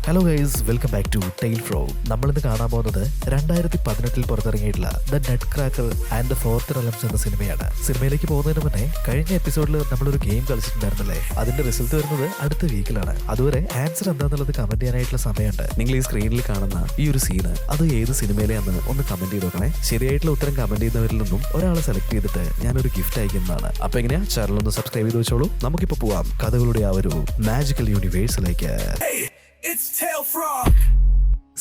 Hello guys, welcome back to ടെയിൽ ഫ്രോ. നമ്മളിന്ന് കാണാൻ പോകുന്നത് 2018 പുറത്തിറങ്ങിയിട്ടുള്ള the Nutcracker and the Fourth Realms എന്ന സിനിമയാണ്. സിനിമയിലേക്ക് പോകുന്നതിന് മുന്നേ കഴിഞ്ഞ എപ്പിസോഡിൽ നമ്മളൊരു ഗെയിം കളിച്ചിട്ടുണ്ടായിരുന്നല്ലേ, അതിന്റെ റിസൾട്ട് വരുന്നത് അടുത്ത വീക്കിലാണ്. അതുവരെ ആൻസർ എന്താണെന്നുള്ളത് കമന്റ് ചെയ്യാനായിട്ടുള്ള സമയമുണ്ട്. നിങ്ങൾ ഈ സ്ക്രീനിൽ കാണുന്ന ഈ ഒരു സീന് അത് ഏത് സിനിമയിലെന്ന് ഒന്ന് കമന്റ് ചെയ്ത് നോക്കണേ. ശരിയായിട്ടുള്ള ഉത്തരം കമന്റ് ചെയ്യുന്നവരിൽ നിന്നും ഒരാളെ സെലക്ട് ചെയ്തിട്ട് ഞാനൊരു ഗിഫ്റ്റ് അയക്കുന്നതാണ്. അപ്പൊ എങ്ങനെയാ, ചാനൽ ഒന്ന് സബ്സ്ക്രൈബ് ചെയ്ത് വെച്ചോളൂ. നമുക്കിപ്പോ പോവാം കഥകളുടെ ആ ഒരു മാജിക്കൽ യൂണിവേഴ്സിലേക്ക്.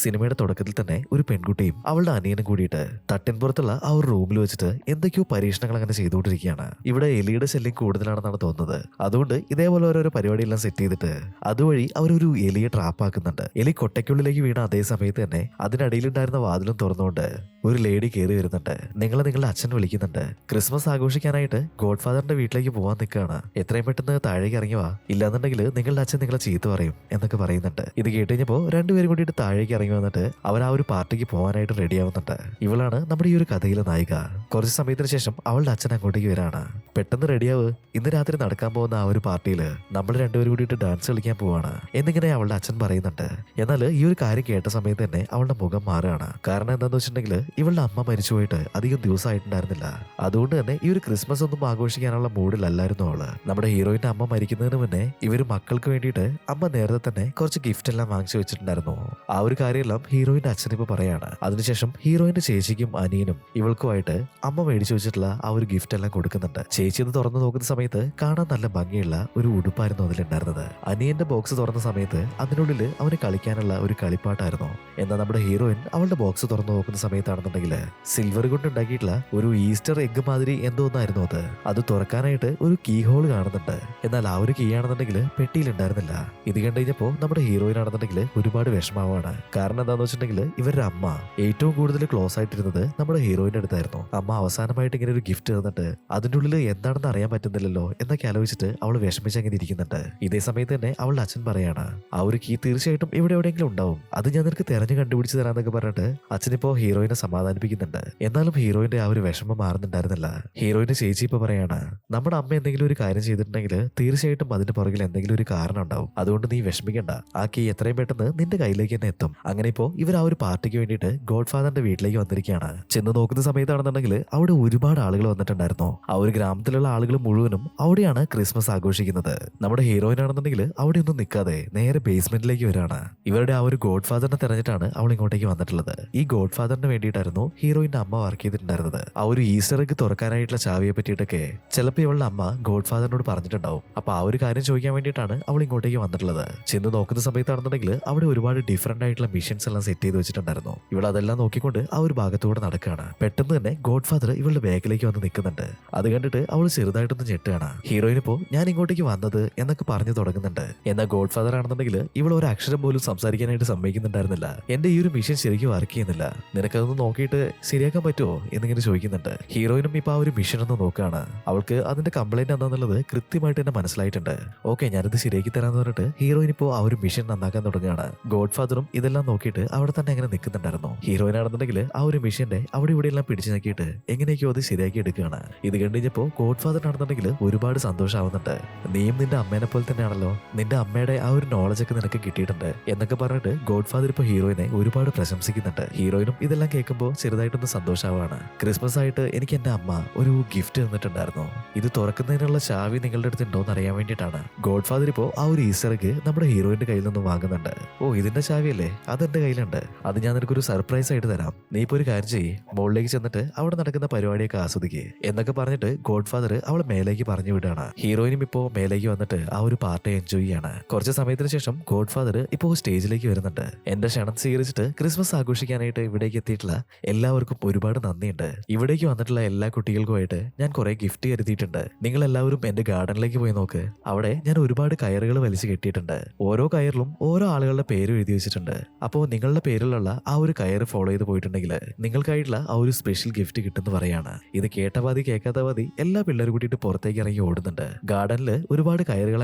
സിനിമയുടെ തുടക്കത്തിൽ തന്നെ ഒരു പെൺകുട്ടിയും അവളുടെ അനിയനും കൂടിയിട്ട് തട്ടിൻപുറത്തുള്ള ആ ഒരു റൂമിൽ വെച്ചിട്ട് എന്തൊക്കെയോ പരീക്ഷണങ്ങൾ അങ്ങനെ ചെയ്തുകൊണ്ടിരിക്കുകയാണ്. ഇവിടെ എലിയുടെ ശല്യം കൂടുതലാണെന്നാണ് തോന്നുന്നത്. അതുകൊണ്ട് ഇതേപോലെ ഓരോരോ പരിപാടിയെല്ലാം സെറ്റ് ചെയ്തിട്ട് അതുവഴി അവരൊരു എലിയെ ട്രാപ്പാക്കുന്നുണ്ട്. എലി കൊട്ടയ്ക്കുള്ളിലേക്ക് വീണ അതേ സമയത്ത് തന്നെ അതിനടിയിലുണ്ടായിരുന്ന വാതിലും തുറന്നുകൊണ്ട് ഒരു ലേഡി കയറി വരുന്നുണ്ട്. നിങ്ങളുടെ അച്ഛൻ വിളിക്കുന്നുണ്ട്. ക്രിസ്മസ് ആഘോഷിക്കാനായിട്ട് ഗോഡ് ഫാദറിന്റെ വീട്ടിലേക്ക് പോകാൻ നിൽക്കുകയാണ്. എത്രയും പെട്ടെന്ന് താഴേക്ക് ഇറങ്ങി വാ, ഇല്ലാന്നുണ്ടെങ്കിൽ നിങ്ങളുടെ അച്ഛൻ നിങ്ങളെ ചീത്ത പറയും എന്നൊക്കെ പറയുന്നുണ്ട്. ഇത് കേട്ട് കഴിഞ്ഞപ്പോൾ രണ്ടുപേരും കൂടിയിട്ട് താഴേക്ക് ഇറങ്ങി വന്നിട്ട് അവർ ആ ഒരു പാർട്ടിക്ക് പോകാനായിട്ട് റെഡി ആവുന്നുണ്ട്. ഇവളാണ് നമ്മുടെ ഈ ഒരു കഥയിലെ നായിക. കുറച്ച് സമയത്തിന് ശേഷം അവളുടെ അച്ഛൻ അങ്ങോട്ടേക്ക് വരാണ്. പെട്ടെന്ന് റെഡിയാവ്, ഇന്ന് രാത്രി നടക്കാൻ പോകുന്ന ആ ഒരു പാർട്ടിയിൽ നമ്മൾ രണ്ടുപേരും കൂടിയിട്ട് ഡാൻസ് കളിക്കാൻ പോവാണ് എന്നിങ്ങനെ അവളുടെ അച്ഛൻ പറയുന്നുണ്ട്. എന്നാൽ ഈ ഒരു കാര്യം കേട്ട സമയത്ത് തന്നെ അവളുടെ മുഖം മാറുകയാണ്. കാരണം എന്താന്ന് വെച്ചിട്ടുണ്ടെങ്കിൽ ഇവളുടെ അമ്മ മരിച്ചുപോയിട്ട് അധികം ദിവസമായിട്ടുണ്ടായിരുന്നില്ല. അതുകൊണ്ട് തന്നെ ഈ ഒരു ക്രിസ്മസ് ഒന്നും ആഘോഷിക്കാനുള്ള മൂഡിലല്ലായിരുന്നു അവള്. നമ്മുടെ ഹീറോയിന്റെ അമ്മ മരിക്കുന്നതിന് മുന്നേ ഇവര് മക്കൾക്ക് വേണ്ടിയിട്ട് അമ്മ നേരത്തെ തന്നെ കുറച്ച് ഗിഫ്റ്റ് എല്ലാം വാങ്ങിച്ചു വെച്ചിട്ടുണ്ടായിരുന്നു. ആ ഒരു കാര്യമെല്ലാം ഹീറോയിന്റെ അച്ഛൻ ഇപ്പൊ പറയാണ്. അതിനുശേഷം ഹീറോയിന്റെ ചേച്ചിക്കും അനിയനും ഇവൾക്കുമായിട്ട് അമ്മ മേടിച്ചു വെച്ചിട്ടുള്ള ആ ഒരു ഗിഫ്റ്റ് എല്ലാം കൊടുക്കുന്നുണ്ട്. ചേച്ചി അത് തുറന്നു നോക്കുന്ന സമയത്ത് കാണാൻ നല്ല ഭംഗിയുള്ള ഒരു ഉടുപ്പായിരുന്നു അതിലുണ്ടായിരുന്നത്. അനിയന്റെ ബോക്സ് തുറന്ന സമയത്ത് അതിനുള്ളിൽ അവന് കളിക്കാനുള്ള ഒരു കളിപ്പാട്ടായിരുന്നു. എന്നാൽ നമ്മുടെ ഹീറോയിൻ അവളുടെ ബോക്സ് തുറന്നു നോക്കുന്ന സമയത്താണെന്നുണ്ടെങ്കിൽ സിൽവർ കൊണ്ട് ഉണ്ടാക്കിയിട്ടുള്ള ഒരു ഈസ്റ്റർ എഗ് മാതിരി എന്തോ ഒന്നായിരുന്നു അത്. അത് തുറക്കാനായിട്ട് ഒരു കീ ഹോൾ കാണുന്നുണ്ട്. എന്നാൽ ആ ഒരു കീ ആണെന്നുണ്ടെങ്കിൽ പെട്ടിയിൽ ഉണ്ടായിരുന്നില്ല. ഇത് കണ്ടു കഴിഞ്ഞപ്പോൾ നമ്മുടെ ഹീറോയിൻ ആണെന്നുണ്ടെങ്കിൽ ഒരുപാട് വിഷമാവാണ്. കാരണം എന്താന്ന് വെച്ചിട്ടുണ്ടെങ്കിൽ ഇവരുടെ അമ്മ ഏറ്റവും കൂടുതൽ ക്ലോസ് ആയിട്ടിരുന്നത് നമ്മുടെ ഹീറോയിന്റെ അടുത്തായിരുന്നു. അമ്മ അവസാനമായിട്ട് ഇങ്ങനെ ഒരു ഗിഫ്റ്റ് തന്നിട്ട് അതിന്റെ ഉള്ളിൽ എന്താണെന്ന് അറിയാൻ പറ്റുന്നില്ലല്ലോ എന്നൊക്കെ ആലോചിച്ചിട്ട് അവൾ വിഷമിച്ച് അങ്ങനെ ഇരിക്കുന്നുണ്ട്. ഇതേ സമയത്ത് തന്നെ അവളുടെ അച്ഛൻ പറയാണ്, ആ ഒരു കീ തീർച്ചയായിട്ടും ഇവിടെ എവിടെയെങ്കിലും ഉണ്ടാവും, അത് ഞാൻ നിനക്ക് തെരഞ്ഞു കണ്ടുപിടിച്ച് തരാന്നൊക്കെ പറഞ്ഞിട്ട് അച്ഛനിപ്പോ ഹീറോയിനെ സമാധാനിപ്പിക്കുന്നുണ്ട്. എന്നാലും ഹീറോയിന്റെ ആ ഒരു വിഷമം മാറുന്നുണ്ടായിരുന്നില്ല. ഹീറോയിന്റെ ചേച്ചി ഇപ്പൊ പറയാണ്, നമ്മുടെ അമ്മ എന്തെങ്കിലും ഒരു കാര്യം ചെയ്തിട്ടുണ്ടെങ്കിൽ തീർച്ചയായിട്ടും അതിന്റെ പുറകിൽ എന്തെങ്കിലും ഒരു കാരണം ഉണ്ടാവും. അതുകൊണ്ട് നീ വിഷമിക്കണ്ട, ആ കീ എത്രയും പെട്ടെന്ന് നിന്റെ കയ്യിലേക്ക് തന്നെ എത്തും. അങ്ങനെ ഇപ്പോ ഇവർ ആ ഒരു പാർട്ടിക്ക് വേണ്ടിയിട്ട് ഗോഡ് ഫാദറിന്റെ വീട്ടിലേക്ക് വന്നിരിക്കുകയാണ്. ചെന്ന് നോക്കുന്ന സമയത്താണെന്നുണ്ടെങ്കിൽ അവിടെ ഒരുപാട് ആളുകൾ വന്നിട്ടുണ്ടായിരുന്നു. ആ ഒരു ഗ്രാമത്തിലുള്ള ആളുകൾ മുഴുവനും അവിടെയാണ് ക്രിസ്മസ് ആഘോഷിക്കുന്നത്. നമ്മുടെ ഹീറോയിൻ ആണെന്നുണ്ടെങ്കിൽ അവിടെ ഒന്നും നിൽക്കാതെ നേരെ ബേസ്മെന്റിലേക്ക് വരാണ്. ഇവരുടെ ആ ഒരു ഗോഡ് ഫാദറിനെ തെരഞ്ഞിട്ടാണ് അവൾ ഇങ്ങോട്ടേക്ക് വന്നിട്ടുള്ളത്. ഈ ഗോഡ് ഫാദറിന് വേണ്ടിയിട്ടായിരുന്നു ഹീറോയിന്റെ അമ്മ വർക്ക് ചെയ്തിട്ടുണ്ടായിരുന്നത്. ആ ഒരു ഈസ്റ്റർ എഗ് തുറക്കാനായിട്ടുള്ള ചാവിയെ പറ്റിയിട്ടൊക്കെ ചിലപ്പോൾ ഇവളുടെ അമ്മ ഗോഡ് ഫാദറിനോട് പറഞ്ഞിട്ടുണ്ടാവും. അപ്പൊ ആ ഒരു കാര്യം ചോദിക്കാൻ വേണ്ടിയിട്ടാണ് അവൾ ഇങ്ങോട്ടേക്ക് വന്നിട്ടുള്ളത്. ചെന്ന് നോക്കുന്ന സമയത്താണെന്നുണ്ടെങ്കിൽ അവിടെ ഒരുപാട് ഡിഫറെന്റ് ആയിട്ടുള്ള മിഷൻസ് എല്ലാം സെറ്റ് ചെയ്ത് വെച്ചിട്ടുണ്ടായിരുന്നു. ഇവൾ അതെല്ലാം നോക്കിക്കൊണ്ട് ആ ഒരു ഭാഗത്തൂടെ നടക്കുകയാണ്. പെട്ടെന്ന് തന്നെ ഗോഡ് ഫാദർ ഇവളുടെ ബാക്കിലേക്ക് വന്ന് നിൽക്കുന്നുണ്ട്. അത് കണ്ടിട്ട് അവൾ ചെറുതായിട്ടൊന്ന് ഞെട്ടുകയാണ്. ഹീറോയിൻ ഇപ്പോ ഞാൻ ഇങ്ങോട്ടേക്ക് വന്നത് എന്നൊക്കെ പറഞ്ഞു തുടങ്ങുന്നുണ്ട്. എന്നാൽ ഗോഡ് ഫാദർ ആണെന്നുണ്ടെങ്കിൽ ഇവൾ ഒരു അക്ഷരം പോലും സംസാരിക്കാനായിട്ട് സമ്മതിക്കുന്നുണ്ടായിരുന്നില്ല. എന്റെ ഈ ഒരു മിഷൻ ശരിക്കും വർക്ക് ചെയ്യുന്നില്ല, നിനക്കതൊന്ന് നോക്കിയിട്ട് ശരിയാക്കാൻ പറ്റുമോ എന്നിങ്ങനെ ചോദിക്കുന്നുണ്ട്. ഹീറോയിനും ഇപ്പൊ ആ ഒരു മിഷൻ ഒന്ന് നോക്കുകയാണ്. അവൾക്ക് അതിന്റെ കംപ്ലൈന്റ് എന്താണെന്നുള്ളത് കൃത്യമായിട്ട് തന്നെ മനസ്സിലായിട്ടുണ്ട്. ഓക്കെ, ഞാനിത് ശരിയാക്കി തരാന്ന് പറഞ്ഞിട്ട് ഹീറോയിൻ ഇപ്പോ ആ ഒരു മിഷൻ നന്നാക്കാൻ തുടങ്ങുകയാണ്. ഗോഡ് ഫാദറും ഇതെല്ലാം നോക്കിയിട്ട് അവിടെ തന്നെ അങ്ങനെ നിൽക്കുന്നുണ്ടായിരുന്നു. ഹീറോയിൻ ആണെന്നുണ്ടെങ്കിൽ ആ ഒരു മിഷന്റെ അവിടെ ഇവിടെ എല്ലാം പിടിച്ചു നോക്കിയിട്ട് എങ്ങനെയൊക്കെയോ അത് ശരിയാക്കി എടുക്കുകയാണ്. ഇത് കണ്ടുകഴിഞ്ഞപ്പോ ഗോഡ് ഫാദർ ആണെന്നുണ്ടെങ്കിൽ ഒരുപാട് സന്തോഷമാവുന്നുണ്ട്. നീയും നിന്റെ അമ്മേനെ പോലെ തന്നെയാണല്ലോ, നിന്റെ അമ്മയുടെ ആ ഒരു നോളജ് ഒക്കെ നിനക്ക് കിട്ടിയിട്ടുണ്ട് എന്നൊക്കെ പറഞ്ഞിട്ട് ഗോഡ് ഫാദർ ഇപ്പൊ ഹീറോയിനെ ഒരുപാട് പ്രശംസിക്കുന്നുണ്ട്. ഹീറോയിനും ഇതെല്ലാം കേൾക്കുമ്പോൾ ചെറുതായിട്ടൊന്ന് സന്തോഷമാവാണ്. ക്രിസ്മസ് ആയിട്ട് എനിക്ക് എന്റെ അമ്മ ഒരു ഗിഫ്റ്റ് തന്നിട്ടുണ്ടായിരുന്നു. ഇത് തുറക്കുന്നതിനുള്ള ചാവി നിങ്ങളുടെ അടുത്ത് ഉണ്ടോന്ന് അറിയാൻ വേണ്ടിയിട്ടാണ്. ഗോഡ് ഫാദർ ഇപ്പോ ആ ഒരു ഈസ്റ്റർ എഗ് നമ്മുടെ ഹീറോയിന്റെ കയ്യിൽ നിന്നും വാങ്ങുന്നുണ്ട്. ഓ, ഇതിന്റെ ചാവിയല്ലേ, അതെന്റെ കയ്യിലുണ്ട്, അത് ഞാൻ നിനക്കൊരു സർപ്രൈസ് ആയിട്ട് തരാം. നീ ഇപ്പൊ ഒരു കാര്യം ചെയ്യ്, മുകളിലേക്ക് ചെന്നിട്ട് അവിടെ നടക്കുന്ന പരിപാടിയൊക്കെ ആസ്വദിക്കുക എന്നൊക്കെ പറഞ്ഞിട്ട് ഗോഡ് ഫാദർ അവളെ മേലേക്ക് പറഞ്ഞു വിടുകയാണ്. ഹീറോയിനും ഇപ്പോ മേലേക്ക് വന്നിട്ട് ആ ഒരു പാർട്ടി എൻജോയ് ചെയ്യാണ്. കുറച്ച് സമയത്തിന് ശേഷം ഗോഡ് ഫാദർ ഇപ്പോ സ്റ്റേജിലേക്ക് വരുന്നുണ്ട്. എന്റെ ക്ഷണം സ്വീകരിച്ചിട്ട് ക്രിസ്മസ് ആഘോഷിക്കാനായിട്ട് ഇവിടേക്ക് എത്തിയിട്ടുള്ള എല്ലാവർക്കും ഒരുപാട് നന്ദിയുണ്ട്. ഇവിടേക്ക് വന്നിട്ടുള്ള എല്ലാ കുട്ടികൾക്കുമായിട്ട് ഞാൻ കുറെ ഗിഫ്റ്റ് കരുതിയിട്ടുണ്ട്. നിങ്ങൾ എല്ലാവരും എന്റെ ഗാർഡനിലേക്ക് പോയി നോക്ക്, അവിടെ ഞാൻ ഒരുപാട് കയറുകൾ വലിച്ചു കെട്ടിയിട്ടുണ്ട്. ഓരോ കയറിലും ഓരോ ആളുകളുടെ പേര് എഴുതി വെച്ചിട്ടുണ്ട്. അപ്പോൾ നിങ്ങളുടെ പേരിലുള്ള ആ ഒരു കയറ് ഫോളോ ചെയ്ത് പോയിട്ടുണ്ടെങ്കിൽ നിങ്ങൾക്കായിട്ടുള്ള ആ ഒരു സ്പെഷ്യൽ ഗിഫ്റ്റ് കിട്ടുമെന്ന് പറയാണ്. ഇത് കേട്ട പാതി കേൾക്കാത്ത പാതി എല്ലാ പിള്ളേരും കൂടിയിട്ട് പുറത്തേക്ക് ഇറങ്ങി ഓടുന്നുണ്ട്. ഗാർഡനിൽ ഒരുപാട് കയറുകൾ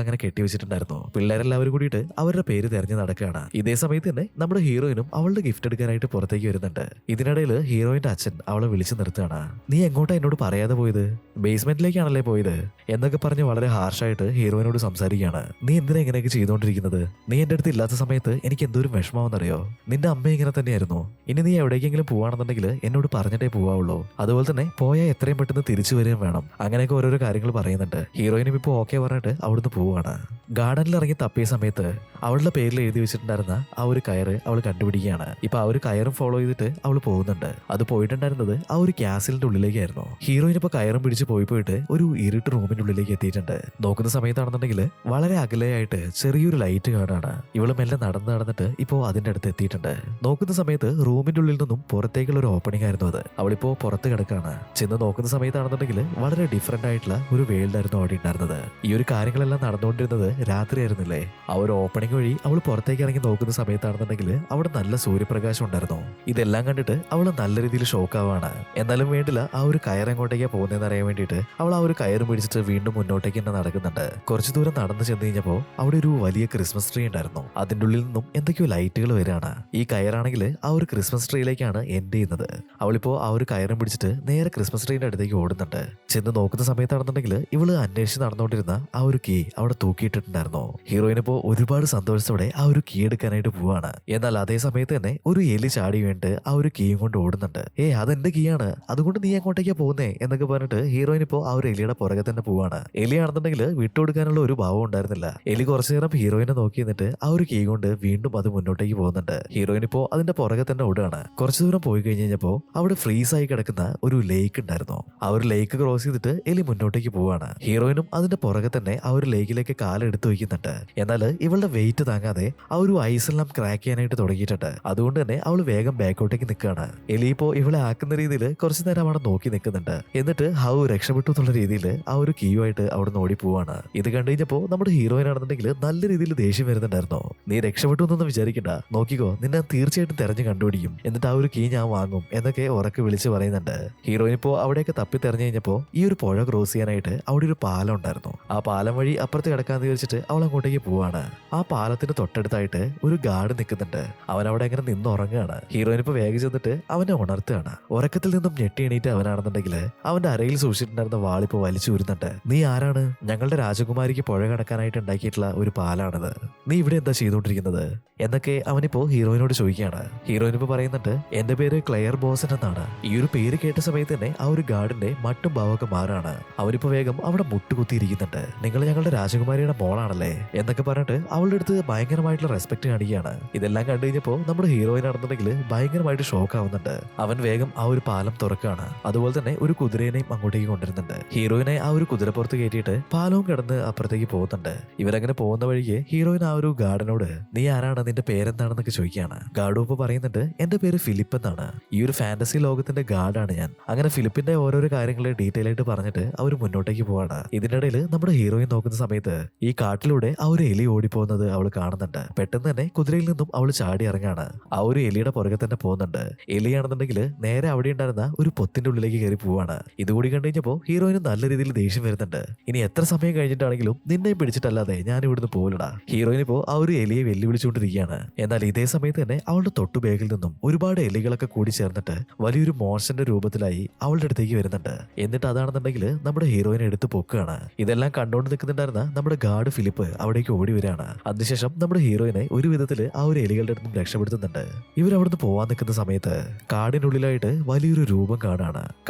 അങ്ങനെ കെട്ടിവെച്ചിട്ടുണ്ടായിരുന്നു. പിള്ളേരെല്ലാവരും കൂടിയിട്ട് അവരുടെ പേര് തെരഞ്ഞു നടക്കുകയാണ്. ഇതേ സമയത്ത് തന്നെ നമ്മുടെ ഹീറോയിനും അവളുടെ ഗിഫ്റ്റ് എടുക്കാനായിട്ട് പുറത്തേക്ക് വരുന്നുണ്ട്. ഇതിനിടയിൽ ഹീറോയിന്റെ അച്ഛൻ അവളെ വിളിച്ചു നിർത്തുകയാണ്. നീ എങ്ങോട്ടാ എന്നോട് പറയാതെ പോയത്? ബേസ്മെന്റിലേക്കാണല്ലേ പോയത് എന്നൊക്കെ പറഞ്ഞ് വളരെ ഹാർഷായിട്ട് ഹീറോയിനോട് സംസാരിക്കുകയാണ്. നീ എന്തിനാ ഇങ്ങനെയൊക്കെ ചെയ്തുകൊണ്ടിരിക്കുന്നത്? നീ എന്റെ അടുത്ത് ഇല്ലാത്ത സമയത്ത് എനിക്ക് എന്തോരം വിഷമാവെന്നറിയോ? നിന്റെ അമ്മ ഇങ്ങനെ തന്നെയായിരുന്നു. ഇനി നീ എവിടേക്കെങ്കിലും പോവാണെന്നുണ്ടെങ്കിൽ എന്നോട് പറഞ്ഞിട്ടേ പോവാവുള്ളൂ. അതുപോലെ തന്നെ പോയാൽ എത്രയും പെട്ടെന്ന് തിരിച്ചു വരികയും വേണം. അങ്ങനെയൊക്കെ ഓരോരോ കാര്യങ്ങൾ പറയുന്നുണ്ട്. ഹീറോയിനും ഇപ്പോൾ ഓക്കെ പറഞ്ഞിട്ട് അവിടുന്ന് പോവാണ്. ഗാർഡനിൽ ഇറങ്ങി തപ്പിയ സമയത്ത് അവളുടെ പേരിൽ എഴുതി വെച്ചിട്ടുണ്ടായിരുന്ന ആ ഒരു കയറ് അവൾ കണ്ടുപിടിക്കുകയാണ്. ഇപ്പൊ ആ ഒരു കയറും ഫോളോ ചെയ്തിട്ട് അവൾ പോകുന്നുണ്ട്. അത് പോയിട്ടുണ്ടായിരുന്നത് ആ ഒരു ക്യാസിലിന്റെ ഉള്ളിലേക്കായിരുന്നു. ഹീറോയിൻ ഇപ്പൊ കയറും പിടിച്ച് പോയിട്ട് ഒരു ഇരുട്ട് റൂമിന്റെ ഉള്ളിലേക്ക് എത്തിയിട്ടുണ്ട്. നോക്കുന്ന സമയത്താണെന്നുണ്ടെങ്കിൽ വളരെ അകലെയായിട്ട് ചെറിയൊരു ലൈറ്റ് കാണാണ്. ഇവള് മെല്ലെ നടന്നിട്ട് ഇപ്പോ അതിന്റെ അടുത്ത് എത്തിയിട്ടുണ്ട്. നോക്കുന്ന സമയത്ത് റൂമിന്റെ ഉള്ളിൽ നിന്നും പുറത്തേക്കുള്ള ഒരു ഓപ്പണിംഗ് ആയിരുന്നു അത്. അവളിപ്പോ പുറത്ത് കിടക്കാണ്. ചെന്ന് നോക്കുന്ന സമയത്താണെന്നുണ്ടെങ്കിൽ വളരെ ഡിഫറെന്റ് ആയിട്ടുള്ള ഒരു വേൾഡ് ആയിരുന്നു അവിടെ ഉണ്ടായിരുന്നത്. ഈ ഒരു കാര്യങ്ങളെല്ലാം നടന്നുകൊണ്ടിരുന്നത് രാത്രിയായിരുന്നില്ലേ? ആ ഒരു ഓപ്പണിംഗ് വഴി അവൾ പുറത്തേക്ക് ഇറങ്ങി നോക്കുന്ന സമയത്താണെന്നുണ്ടെങ്കിൽ അവിടെ നല്ല സൂര്യപ്രകാശം ഉണ്ടായിരുന്നു. ഇതെല്ലാം കണ്ടിട്ട് അവൾ നല്ല രീതിയിൽ ഷോക്ക് ആവാണ്. എന്നാലും വേണ്ടില്ല, ആ ഒരു കയർ എങ്ങോട്ടേക്കാ പോകുന്നതെന്ന് അറിയാൻ വേണ്ടിയിട്ട് അവൾ ആ ഒരു കയർ പിടിച്ചിട്ട് വീണ്ടും മുന്നോട്ടേക്ക് തന്നെ നടക്കുന്നുണ്ട്. കുറച്ചു ദൂരം നടന്നു ചെന്ന് കഴിഞ്ഞപ്പോൾ അവിടെ ഒരു വലിയ ക്രിസ്മസ് ട്രീ ഉണ്ടായിരുന്നു. അതിൻ്റെ ഉള്ളിൽ നിന്നും എന്തൊക്കെയോ ലൈറ്റുകൾ വരികയാണ്. ഈ കയറാണെങ്കിൽ ആ ഒരു ക്രിസ്മസ് ട്രീയിലേക്കാണ് എൻഡ് ചെയ്യുന്നത്. അവളിപ്പോ ആ ഒരു കയറും പിടിച്ചിട്ട് നേരെ ക്രിസ്മസ് ട്രീന്റെ അടുത്തേക്ക് ഓടുന്നുണ്ട്. ചെന്ന് നോക്കുന്ന സമയത്താണെന്നുണ്ടെങ്കിൽ ഇവള് അന്വേഷിച്ച് നടന്നുകൊണ്ടിരുന്ന ആ ഒരു കീ അവിടെ തൂക്കിയിട്ടിട്ടുണ്ടായിരുന്നു. ഹീറോയിനിപ്പോ ഒരുപാട് സന്തോഷത്തോടെ ആ ഒരു കീ എടുക്കാനായിട്ട് പോവാണ്. എന്നാൽ അതേ സമയത്ത് തന്നെ ഒരു എലി ചാടി വേണ്ടിട്ട് ആ ഒരു കീയും കൊണ്ട് ഓടുന്നുണ്ട്. അതെന്റെ കീ ആണ്, അതുകൊണ്ട് നീ എങ്ങോട്ടേക്കാ പോകുന്നേ എന്നൊക്കെ പറഞ്ഞിട്ട് ഹീറോയിൻ ഇപ്പോ ആ ഒരു എലിയുടെ പുറകെ തന്നെ പോവാണ്. എലിയാണെന്നുണ്ടെങ്കിൽ വിട്ടുകൊടുക്കാനുള്ള ഒരു ഭാവം ഉണ്ടായിരുന്നില്ല. എലി കുറച്ചു നേരം ഹീറോയിനെ നോക്കി നിന്നിട്ട് ആ ഒരു കീ കൊണ്ട് വീണ്ടും അത് മുന്നോട്ടേക്ക് പോകുന്നുണ്ട്. ഹീറോയിൻ ഇപ്പോ അതിന്റെ പുറകെ തന്നെ ഓടുകയാണ്. കുറച്ചു ദൂരം പോയി കഴിഞ്ഞപ്പോ അവിടെ ഫ്രീസ് ആയി കിടക്കുന്ന ഒരു ലേക്ക് ഉണ്ടായിരുന്നു. ആ ഒരു ലേക്ക് ക്രോസ് ചെയ്തിട്ട് എലി മുന്നോട്ടേക്ക് പോവാണ്. ഹീറോയിനും അതിന്റെ പുറകെ തന്നെ ആ ഒരു ലേക്കിലേക്ക് കാലെടുത്ത് വയ്ക്കുന്നുണ്ട്. എന്നാൽ ഇവളുടെ വെയിറ്റ് താങ്ങാതെ ആ ഒരു ഐസെല്ലാം ക്രാക്ക് ചെയ്യാനായിട്ട് തുടങ്ങിയിട്ടുണ്ട്. അതുകൊണ്ട് തന്നെ അവൾ വേഗം ബാക്കോട്ടേക്ക് നിൽക്കുകയാണ്. എലി ഇപ്പോ ഇവളെ ആക്കുന്ന രീതിയിൽ കുറച്ചു നേരം അവിടെ നോക്കി നിൽക്കുന്നുണ്ട്. എന്നിട്ട് ഹൗ രക്ഷപ്പെട്ടു എന്നുള്ള രീതിയിൽ ആ ഒരു കീയുമായിട്ട് അവിടെ നിന്ന് ഓടി പോവാണ്. ഇത് കണ്ടു കഴിഞ്ഞപ്പോ നമ്മുടെ ഹീറോയിൻ ആണെന്നുണ്ടെങ്കിൽ നല്ല രീതിയിൽ ദേഷ്യം വരുന്നുണ്ടായിരുന്നു. നീ രക്ഷപ്പെട്ടു എന്നൊന്നും വിചാരിക്കണ്ട, നോക്കിക്കോ, നിന്നെ തീർച്ചയായിട്ടും തെരഞ്ഞു കണ്ടുപിടിക്കും, എന്നിട്ട് ആ ഒരു കീ ഞാൻ വാങ്ങും എന്നൊക്കെ ഉറക്കെ വിളിച്ച് പറയുന്നുണ്ട്. ഹീറോയിൻ ഇപ്പോ അവിടെയൊക്കെ തപ്പി തെരഞ്ഞു കഴിഞ്ഞപ്പോ ഈ ഒരു പുഴ ക്രോസ് ചെയ്യാനായിട്ട് അവിടെ ഒരു പാലം ഉണ്ടായിരുന്നു. ആ പാലം വഴി അപ്പുറത്ത് കിടക്കാന്ന് വിചാരിച്ചിട്ട് അവൾ അങ്ങോട്ടേക്ക് പോവാണ്. ആ പാലത്തിന് തൊട്ടടുത്തായിട്ട് ഒരു ഗാർഡ് നിൽക്കുന്നുണ്ട്. അവൻ അവിടെ അങ്ങനെ നിന്ന് ഉറങ്ങുകയാണ്. ഹീറോയിൻ ഇപ്പൊ വേഗം ചെന്നിട്ട് അവനെ ഉണർത്തുകയാണ്. ഉറക്കത്തിൽ നിന്നും ഞെട്ടി എണീറ്റ് അവനാണെന്നുണ്ടെങ്കിൽ അവന്റെ അരയിൽ സൂക്ഷിച്ചിട്ടുണ്ടായിരുന്ന വാളിപ്പോ വലിച്ചു വരുന്നുണ്ട്. നീ ആരാണ്? ഞങ്ങളുടെ രാജകുമാരിക്ക് പുഴ കടക്കാനായിട്ട് ഉണ്ടാക്കിയിട്ടുള്ള ഒരു പാലാണത്. നീ ഇവിടെ എന്താ ചെയ്തുകൊണ്ടിരിക്കുന്നത് എന്നൊക്കെ അവനിപ്പോ ഹീറോയിനോട് ചോദിക്കുകയാണ്. ഹീറോയിൻ ഇപ്പൊ പറയുന്നുണ്ട്, എന്റെ പേര് ക്ലെയർ ബോസൻ എന്നാണ്. ഈ ഒരു പേര് കേട്ട സമയത്ത് തന്നെ ആ ഒരു ഗാർഡിന്റെ മട്ടും ഭാവമൊക്കെ മാറാണ്. അവനിപ്പോ വേഗം അവിടെ മുട്ടുകുത്തിയിരിക്കുന്നുണ്ട്. നിങ്ങൾ ഞങ്ങളുടെ രാജകുമാരിയുടെ മോളാണല്ലേ എന്നൊക്കെ പറഞ്ഞിട്ട് അവളുടെ അടുത്ത് ഭയങ്കരമായിട്ടുള്ള റെസ്പെക്ട് കാണിക്കുകയാണ്. ഇതെല്ലാം കണ്ടു കഴിഞ്ഞപ്പോ നമ്മുടെ ഹീറോയിൻ ആണെന്നുണ്ടെങ്കിൽ ഭയങ്കരമായിട്ട് ഷോക്ക് ആവുന്നുണ്ട്. അവൻ വേഗം ആ ഒരു പാലം തുറക്കുകയാണ്. അതുപോലെ തന്നെ ഒരു കുതിരേനെയും അങ്ങോട്ടേക്ക് കൊണ്ടുവരുന്നുണ്ട്. ഹീറോയിനെ ആ ഒരു കുതിരപ്പുറത്ത് കയറ്റിയിട്ട് പാലവും കിടന്ന് അപ്പുറത്തേക്ക് പോകുന്നുണ്ട്. ഇവരങ്ങനെ പോകുന്ന വഴിക്ക് ഹീറോയിൻ ആ ഒരു ഗാർഡനോട് നീ ആരാണ്, നിന്റെ പേരെന്താണെന്നൊക്കെ ചോദിക്കുകയാണ്. ഗാർഡും ഇപ്പൊ പറയുന്നുണ്ട്, എന്റെ പേര് ഫിലിപ്പ് എന്നാണ്. ഈ ഒരു ഫാന്റസി ലോകത്തിന്റെ ഗാർഡാണ് ഞാൻ. അങ്ങനെ ഫിലിപ്പിന്റെ ഓരോരോ കാര്യങ്ങൾ ഡീറ്റെയിൽ ആയിട്ട് പറഞ്ഞിട്ട് അവർ മുന്നോട്ടേക്ക് പോവാണ്. ഇതിനിടയിൽ നമ്മുടെ ഹീറോയിൻ നോക്കുന്ന സമയത്ത് ഈ കാട്ടിലൂടെ ആ ഒരു എലി ഓടിപ്പോകുന്നത് അവൾ കാണുന്നുണ്ട്. പെട്ടെന്ന് തന്നെ കുതിരയിൽ നിന്നും അവൾ ചാടി ഇറങ്ങാണ്. ആ ഒരു എലിയുടെ പുറകെ തന്നെ പോകുന്നുണ്ട്. എലിയാണെന്നുണ്ടെങ്കിൽ നേരെ അവിടെ ഉണ്ടായിരുന്ന ഒരു പൊത്തിന്റെ ഉള്ളിലേക്ക് കയറി പോവാണ്. ഇതുകൂടി കണ്ടു കഴിഞ്ഞപ്പോ ഹീറോയിന് നല്ല രീതിയിൽ ദേഷ്യം വരുന്നുണ്ട്. ഇനി എത്ര സമയം കഴിഞ്ഞിട്ടാണെങ്കിലും നിന്നെ പിടിച്ചിട്ടല്ലാതെ ഞാൻ ഇവിടുന്ന് പോലടാ. ഹീറോയിൻ ഇപ്പോ ആ ഒരു എലിയെ വെല്ലുവിളിച്ചുകൊണ്ടിരിക്കുകയാണ്. എന്നാൽ ഇതേ സമയത്ത് തന്നെ അവളുടെ തൊട്ടു ബാഗിൽ നിന്നും ഒരുപാട് എലികളൊക്കെ കൂടി ചേർന്നിട്ട് വലിയൊരു മോൺസ്റ്ററിന്റെ രൂപത്തിലായി അവളുടെ അടുത്തേക്ക് വരുന്നുണ്ട്. എന്നിട്ട് അതാണെന്നുണ്ടെങ്കിൽ നമ്മുടെ ഹീറോയിനെ എടുത്ത് പൊക്കുകയാണ്. ഇതെല്ലാം കണ്ടുകൊണ്ട് നിൽക്കുന്നുണ്ടായിരുന്ന നമ്മുടെ ഗാർഡ് ഫിലിപ്പ് അവിടേക്ക് ഓടി വരികയാണ്. അതിനുശേഷം നമ്മുടെ ഹീറോയിനെ ഒരു വിധത്തില് ആ ഒരു എലികളുടെ അടുത്തും രക്ഷപ്പെടുത്തുന്നുണ്ട്. ഇവരവിടുന്ന് പോവാൻ നിൽക്കുന്ന സമയത്ത് കാടിനുള്ളിലായിട്ട് വലിയൊരു രൂപം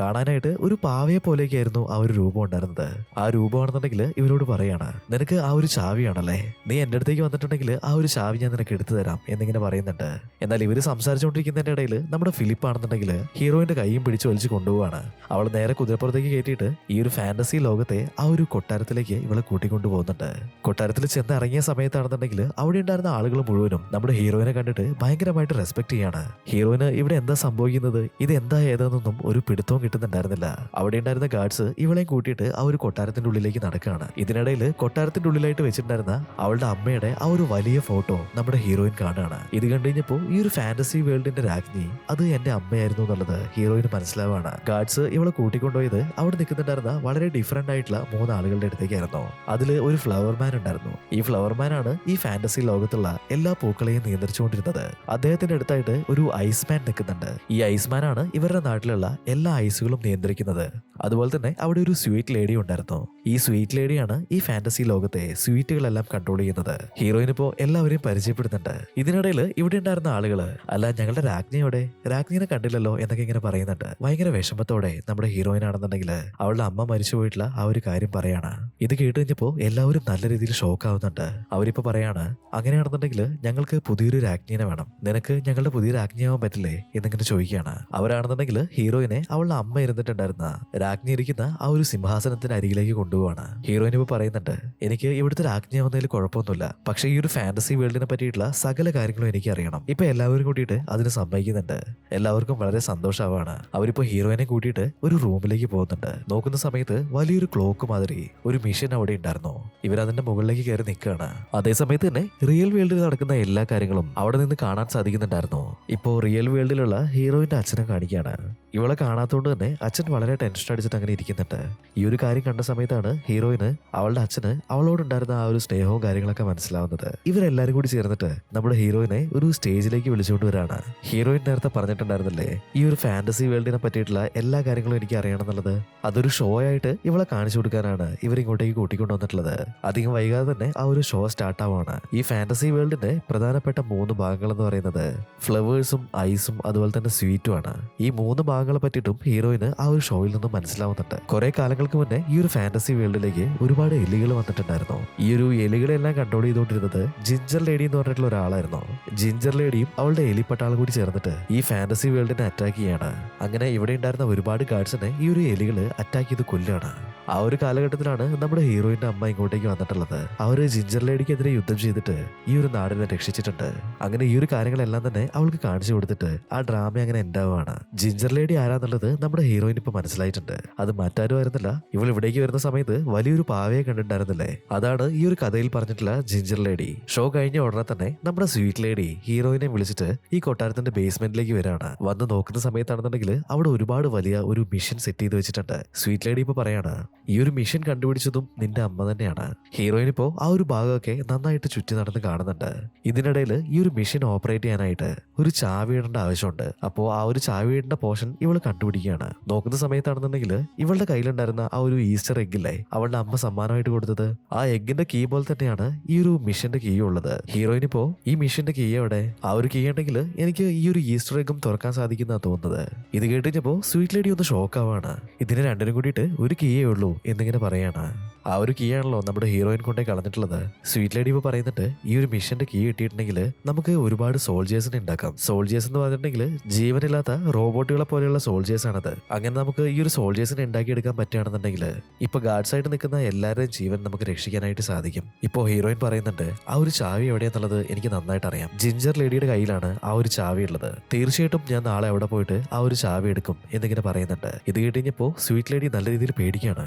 കാണാനായിട്ട് ഒരു പാവയെ പോലെയൊക്കെയായിരുന്നു ആ ഒരു രൂപം ഉണ്ടായിരുന്നത്. ആ രൂപമാണെന്നുണ്ടെങ്കിൽ ഇവരോട് പറയാണ്, നിനക്ക് ആ ഒരു ചാവിയാണല്ലേ, നീ എന്റെ അടുത്തേക്ക് വന്നിട്ടുണ്ടെങ്കിൽ ആ ഒരു ചാവി ഞാൻ നിനക്ക് എടുത്തു തരാം എന്നിങ്ങനെ പറയുന്നുണ്ട്. എന്നാൽ ഇവര് സംസാരിച്ചുകൊണ്ടിരിക്കുന്നതിന്റെ ഇടയിൽ നമ്മുടെ ഫിലിപ്പ് ആണെന്നുണ്ടെങ്കിൽ ഹീറോയിന്റെ കൈയും പിടിച്ചു വലിച്ചു കൊണ്ടുപോവാണ്. അവൾ നേരെ കുതിരപ്പുറത്തേക്ക് കയറ്റിയിട്ട് ഈ ഒരു ഫാന്റസി ലോകത്തെ ആ ഒരു കൊട്ടാരത്തിലേക്ക് ഇവളെ കൂട്ടിക്കൊണ്ടു പോകുന്നുണ്ട്. കൊട്ടാരത്തിൽ ചെന്ന് ഇറങ്ങിയ സമയത്താണെന്നുണ്ടെങ്കിൽ അവിടെ ഉണ്ടായിരുന്ന ആളുകൾ മുഴുവനും നമ്മുടെ ഹീറോയിനെ കണ്ടിട്ട് ഭയങ്കരമായിട്ട് റെസ്പെക്ട് ചെയ്യാണ്. ഹീറോയിന് ഇവിടെ എന്താ സംഭവിക്കുന്നത്, ഇത് എന്താ ഏതെന്നൊന്നും ഒരു പിടുത്തവും കിട്ടുന്നുണ്ടായിരുന്നില്ല. അവിടെ ഉണ്ടായിരുന്ന ഗാർഡ്സ് ഇവളെയും കൂട്ടിയിട്ട് ആ ഒരു കൊട്ടാരത്തിന്റെ ഉള്ളിലേക്ക് നടക്കുകയാണ്. ഇതിനിടയിൽ കൊട്ടാരത്തിന്റെ ഉള്ളിലായിട്ട് വെച്ചിട്ടുണ്ടായിരുന്ന അവളുടെ അമ്മയുടെ ആ ഒരു വലിയ ഫോട്ടോ നമ്മുടെ ഹീറോയിൻ കാണുകയാണ്. ഇത് കണ്ടു കഴിഞ്ഞപ്പോ ഈ ഒരു ഫാന്റസി വേൾഡിന്റെ രാജ്ഞി അത് എന്റെ അമ്മയായിരുന്നു എന്നുള്ളത് ഹീറോയിന് മനസ്സിലാവാണ്. ഗാർഡ്സ് ഇവളെ കൂട്ടിക്കൊണ്ടുപോയത് അവിടെ നിൽക്കുന്നുണ്ടായിരുന്ന വളരെ ഡിഫറെന്റ് ആയിട്ടുള്ള 3 ആളുകളുടെ അടുത്തേക്കായിരുന്നു. അതില് ഒരു ഫ്ലവർ മാൻ ഉണ്ടായിരുന്നു. ഈ ഫ്ലവർ മാൻ ആണ് ഈ ഫാന്റസി ലോകത്തുള്ള എല്ലാ പൂക്കളെയും നിയന്ത്രിച്ചുകൊണ്ടിരുന്നത്. അദ്ദേഹത്തിന്റെ അടുത്തായിട്ട് ഒരു ഐസ് മാൻ നിൽക്കുന്നുണ്ട്. ഈ ഐസ് മാൻ ആണ് ഇവരുടെ നാട്ടിലുള്ള എല്ലാ ഐസുകളും നിയന്ത്രിക്കുന്നത്. അതുപോലെ തന്നെ അവിടെ ഒരു സ്വീറ്റ് ലേഡി ഉണ്ടായിരുന്നു. ഈ സ്വീറ്റ് ലേഡിയാണ് ഈ ഫാന്റസി ലോകത്തെ സ്വീറ്റുകളെല്ലാം കൺട്രോൾ ചെയ്യുന്നത്. ഹീറോയിൻ ഇപ്പോ എല്ലാവരെയും പരിചയപ്പെടുന്നുണ്ട്. ഇതിനിടയിൽ ഇവിടെ ഉണ്ടായിരുന്ന ആളുകള് അല്ല ഞങ്ങളുടെ രാജ്ഞിയോടെ, രാജ്ഞിനെ കണ്ടില്ലല്ലോ എന്നൊക്കെ ഇങ്ങനെ പറയുന്നുണ്ട്. ഭയങ്കര വിഷമത്തോടെ നമ്മുടെ ഹീറോയിൻ ആണെന്നുണ്ടെങ്കിൽ അവളുടെ അമ്മ മരിച്ചു പോയിട്ടുള്ള ആ ഒരു കാര്യം പറയാണ്. ഇത് കേട്ട് കഴിഞ്ഞപ്പോ എല്ലാവരും നല്ല രീതിയിൽ ഷോക്ക് ആവുന്നുണ്ട്. അവരിപ്പോ പറയാണ് അങ്ങനെയാണെന്നുണ്ടെങ്കിൽ ഞങ്ങൾക്ക് പുതിയൊരു രാജ്ഞിനെ വേണം, നിനക്ക് ഞങ്ങളുടെ പുതിയ രാജ്ഞിയാവാൻ പറ്റില്ലേ എന്നിങ്ങനെ ചോദിക്കുകയാണ്. അവരാണെന്നുണ്ടെങ്കിൽ ഹീറോയിനെ അവളുടെ അമ്മ ഇരുന്നിട്ടുണ്ടായിരുന്ന രാജ്ഞി ഇരിക്കുന്ന ആ ഒരു സിംഹാസനത്തിന്റെ അരികിലേക്ക് കൊണ്ടുപോവാണ്. ഹീറോയിൻ ഇപ്പൊ പറയുന്നുണ്ട് എനിക്ക് ഇവിടുത്തെ രാജ്ഞിയാവുന്നതിൽ കുഴപ്പമൊന്നുമില്ല, പക്ഷേ ഈ ഒരു ഫാന്റസി വേൾഡിനെ പറ്റിയിട്ടുള്ള സകല കാര്യങ്ങളും എനിക്ക് അറിയണം. ഇപ്പൊ എല്ലാവരും കൂട്ടിയിട്ട് അതിന് സമ്മതിക്കുന്നുണ്ട്. എല്ലാവർക്കും വളരെ സന്തോഷമാവാണ്. അവരിപ്പോ ഹീറോയിനെ കൂട്ടിയിട്ട് ഒരു റൂമിലേക്ക് പോകുന്നുണ്ട്. നോക്കുന്ന സമയത്ത് വലിയൊരു ക്ലോക്ക് മാതിരി ഒരു മിഷൻ അവിടെ ഉണ്ടായിരുന്നു. ഇവരതിന്റെ മുകളിലേക്ക് കയറി നിൽക്കുകയാണ്. അതേസമയത്ത് തന്നെ റിയൽ വേൾഡിൽ നടക്കുന്ന എല്ലാ കാര്യങ്ങളും അവിടെ നിന്ന് കാണാൻ സാധിക്കുന്നുണ്ടായിരുന്നു. ഇപ്പോ റിയൽ വേൾഡിലുള്ള ഹീറോയിന്റെ അച്ഛനെ കാണിക്കുകയാണ്. ഇവളെ കാണാത്തതുകൊണ്ട് തന്നെ അച്ഛൻ വളരെ ടെൻഷൻ അടിച്ചിട്ട് അങ്ങനെ ഇരിക്കുന്നുണ്ട്. ഈ ഒരു കാര്യം കണ്ട സമയത്താണ് ഹീറോയിന് അവളുടെ അച്ഛന് അവളോടുണ്ടായിരുന്ന ആ ഒരു സ്നേഹവും കാര്യങ്ങളൊക്കെ മനസ്സിലാവുന്നത്. ഇവരെല്ലാരും കൂടി ചേർന്നിട്ട് നമ്മുടെ ഹീറോയിനെ ഒരു സ്റ്റേജിലേക്ക് വിളിച്ചുകൊണ്ട് വരാണ്. ഹീറോയിൻ നേരത്തെ പറഞ്ഞിട്ടുണ്ടായിരുന്നില്ലേ ഈ ഒരു ഫാന്റസി വേൾഡിനെ പറ്റിയിട്ടുള്ള എല്ലാ കാര്യങ്ങളും എനിക്ക് അറിയണം എന്നുള്ളത്, അതൊരു ഷോ ആയിട്ട് ഇവളെ കാണിച്ചു കൊടുക്കാനാണ് ഇവരിങ്ങോട്ടേക്ക് കൂട്ടിക്കൊണ്ടു വന്നിട്ടുള്ളത്. അധികം വൈകാതെ തന്നെ ആ ഒരു ഷോ സ്റ്റാർട്ട് ആവുകയാണ്. ഈ ഫാന്റസി വേൾഡിന്റെ പ്രധാനപ്പെട്ട 3 ഭാഗങ്ങൾ എന്ന് പറയുന്നത് ഫ്ലവേഴ്സും ഐസും അതുപോലെ തന്നെ സ്വീറ്റും ആണ്. ഈ 3 ഭാഗങ്ങളെ പറ്റിയിട്ടും ഹീറോയിന് ആ ഒരു ഷോയിൽ നിന്നും മനസ്സിലാവുന്നുണ്ട്. കുറെ കാലങ്ങൾക്ക് മുന്നേ ഈ ഒരു ഫാന്റസി വേൾഡിലേക്ക് ഒരുപാട് എലികൾ വന്നിട്ടുണ്ടായിരുന്നു. ഈ ഒരു എലികളെല്ലാം കൺട്രോൾ ചെയ്തുകൊണ്ടിരുന്നത് ജിഞ്ചർ ലേഡി എന്ന് പറഞ്ഞിട്ടുള്ള ഒരാളായിരുന്നു. ജിഞ്ചർ ലേഡിയും അവളുടെ എലിപ്പട്ടാളും കൂടി ചേർന്നിട്ട് ഈ ഫാന്റസി വേൾഡിനെ അറ്റാക്ക് ചെയ്യാണ്. അങ്ങനെ ഇവിടെ ഉണ്ടായിരുന്ന ഒരുപാട് ഗാർഡ്സിനെ ഈ ഒരു എലികള് അറ്റാക്ക് ചെയ്ത് കൊല്ലുകയാണ്. ആ ഒരു കാലഘട്ടത്തിലാണ് നമ്മുടെ ഹീറോയിന്റെ അമ്മ ഇങ്ങോട്ടേക്ക് വന്നിട്ടുള്ളത്. അവര് ജിഞ്ചർ ലേഡിക്കെതിരെ യുദ്ധം ചെയ്തിട്ട് ഈ ഒരു നാടിനെ രക്ഷിച്ചിട്ടുണ്ട്. അങ്ങനെ ഈ ഒരു കാര്യങ്ങളെല്ലാം തന്നെ അവൾക്ക് കാണിച്ചു കൊടുത്തിട്ട് ആ ഡ്രാമ അങ്ങനെ ഉണ്ടാവുകയാണ്. ജിഞ്ചർ ലേഡി ആരാന്നുള്ളത് നമ്മുടെ ഹീറോയിൻ ഇപ്പൊ മനസ്സിലായിട്ടുണ്ട്. അത് മറ്റാരും ആയിരുന്നില്ല, ഇവൾ ഇവിടേക്ക് വരുന്ന സമയത്ത് വലിയൊരു പാവയെ കണ്ടിട്ടുണ്ടായിരുന്നില്ലേ, അതാണ് ഈ ഒരു കഥയിൽ പറഞ്ഞിട്ടുള്ള ജിഞ്ചർ ലേഡി. ഷോ കഴിഞ്ഞ ഉടനെ തന്നെ നമ്മുടെ സ്വീറ്റ് ലേഡി ഹീറോയിനെ വിളിച്ചിട്ട് ഈ കൊട്ടാരത്തിന്റെ ബേസ്മെന്റിലേക്ക് വരാണ്. വന്ന് നോക്കുന്ന സമയത്താണെന്നുണ്ടെങ്കിൽ അവിടെ ഒരുപാട് വലിയ ഒരു മിഷൻ സെറ്റ് ചെയ്ത് വെച്ചിട്ടുണ്ട്. സ്വീറ്റ് ലേഡി ഇപ്പൊ പറയാണ് ഈ ഒരു മിഷൻ കണ്ടുപിടിച്ചതും നിന്റെ അമ്മ തന്നെയാണ്. ഹീറോയിൻ ഇപ്പോ ആ ഒരു ഭാഗമൊക്കെ നന്നായിട്ട് ചുറ്റി നടന്ന് കാണുന്നുണ്ട്. ഇതിനിടയിൽ ഈ ഒരു മിഷൻ ഓപ്പറേറ്റ് ചെയ്യാനായിട്ട് ഒരു ചാവി ഇടേണ്ട ആവശ്യമുണ്ട്. അപ്പോൾ ആ ഒരു ചാവി ഇടേണ്ട പോർഷൻ ഇവള് കണ്ടുപിടിക്കുകയാണ്. നോക്കുന്ന സമയത്താണെന്നുണ്ടെങ്കിൽ ഇവളുടെ കയ്യിലുണ്ടായിരുന്ന ആ ഒരു ഈസ്റ്റർ എഗ്ഗില്ലേ അവളുടെ അമ്മ സമ്മാനമായിട്ട് കൊടുത്തത്, ആ എഗ്ഗിന്റെ കീ പോലെ തന്നെയാണ് ഈ ഒരു മിഷന്റെ കീ ഉള്ളത്. ഹീറോയിൻ ഇപ്പോ ഈ മിഷന്റെ കീ എവിടെ, ആ ഒരു കീ ഉണ്ടെങ്കിൽ എനിക്ക് ഈ ഒരു ഈസ്റ്റർ എഗ്ഗും തുറക്കാൻ സാധിക്കുന്ന തോന്നുന്നത്. ഇത് കേട്ടിപ്പോ സ്വീറ്റ് ലേഡി ഒന്ന് ഷോക്ക് ആവാണ്. ഇതിന് രണ്ടിനും കൂടിയിട്ട് ഒരു കീയേ ഉള്ളൂ എന്നിങ്ങനെ പറയാണ്. ആ ഒരു കീ ആണല്ലോ നമ്മുടെ ഹീറോയിൻ കൊണ്ടേ കളഞ്ഞിട്ടുള്ളത്. സ്വീറ്റ് ലേഡി ഇപ്പൊ പറയുന്നുണ്ട് ഈ ഒരു മിഷന്റെ കീ കിട്ടിയിട്ടുണ്ടെങ്കിൽ നമുക്ക് ഒരുപാട് സോൾജേഴ്സിനെ ഉണ്ടാക്കാം. സോൾജേഴ്സ് എന്ന് പറഞ്ഞിട്ടുണ്ടെങ്കിൽ ജീവനില്ലാത്ത റോബോട്ടുകളെ പോലെയുള്ള സോൾജേഴ്സ് ആണത്. അങ്ങനെ നമുക്ക് ഈ ഒരു സോൾജേഴ്സിനെ ഉണ്ടാക്കിയെടുക്കാൻ പറ്റുകയാണെന്നുണ്ടെങ്കിൽ ഇപ്പൊ ഗാർഡ്സ് ആയിട്ട് നിൽക്കുന്ന എല്ലാവരുടെയും ജീവൻ നമുക്ക് രക്ഷിക്കാനായിട്ട് സാധിക്കും. ഇപ്പോ ഹീറോയിൻ പറയുന്നുണ്ട് ആ ഒരു ചാവി എവിടെയാന്നുള്ളത് എനിക്ക് നന്നായിട്ട് അറിയാം. ജിഞ്ചർ ലേഡിയുടെ കയ്യിലാണ് ആ ഒരു ചാവി ഉള്ളത്. തീർച്ചയായിട്ടും ഞാൻ നാളെ അവിടെ പോയിട്ട് ആ ഒരു ചാവി എടുക്കും എന്നിങ്ങനെ പറയുന്നുണ്ട്. ഇത് കേട്ടുകഴിഞ്ഞപ്പോ സ്വീറ്റ് ലേഡി നല്ല രീതിയിൽ പേടിക്കുകയാണ്.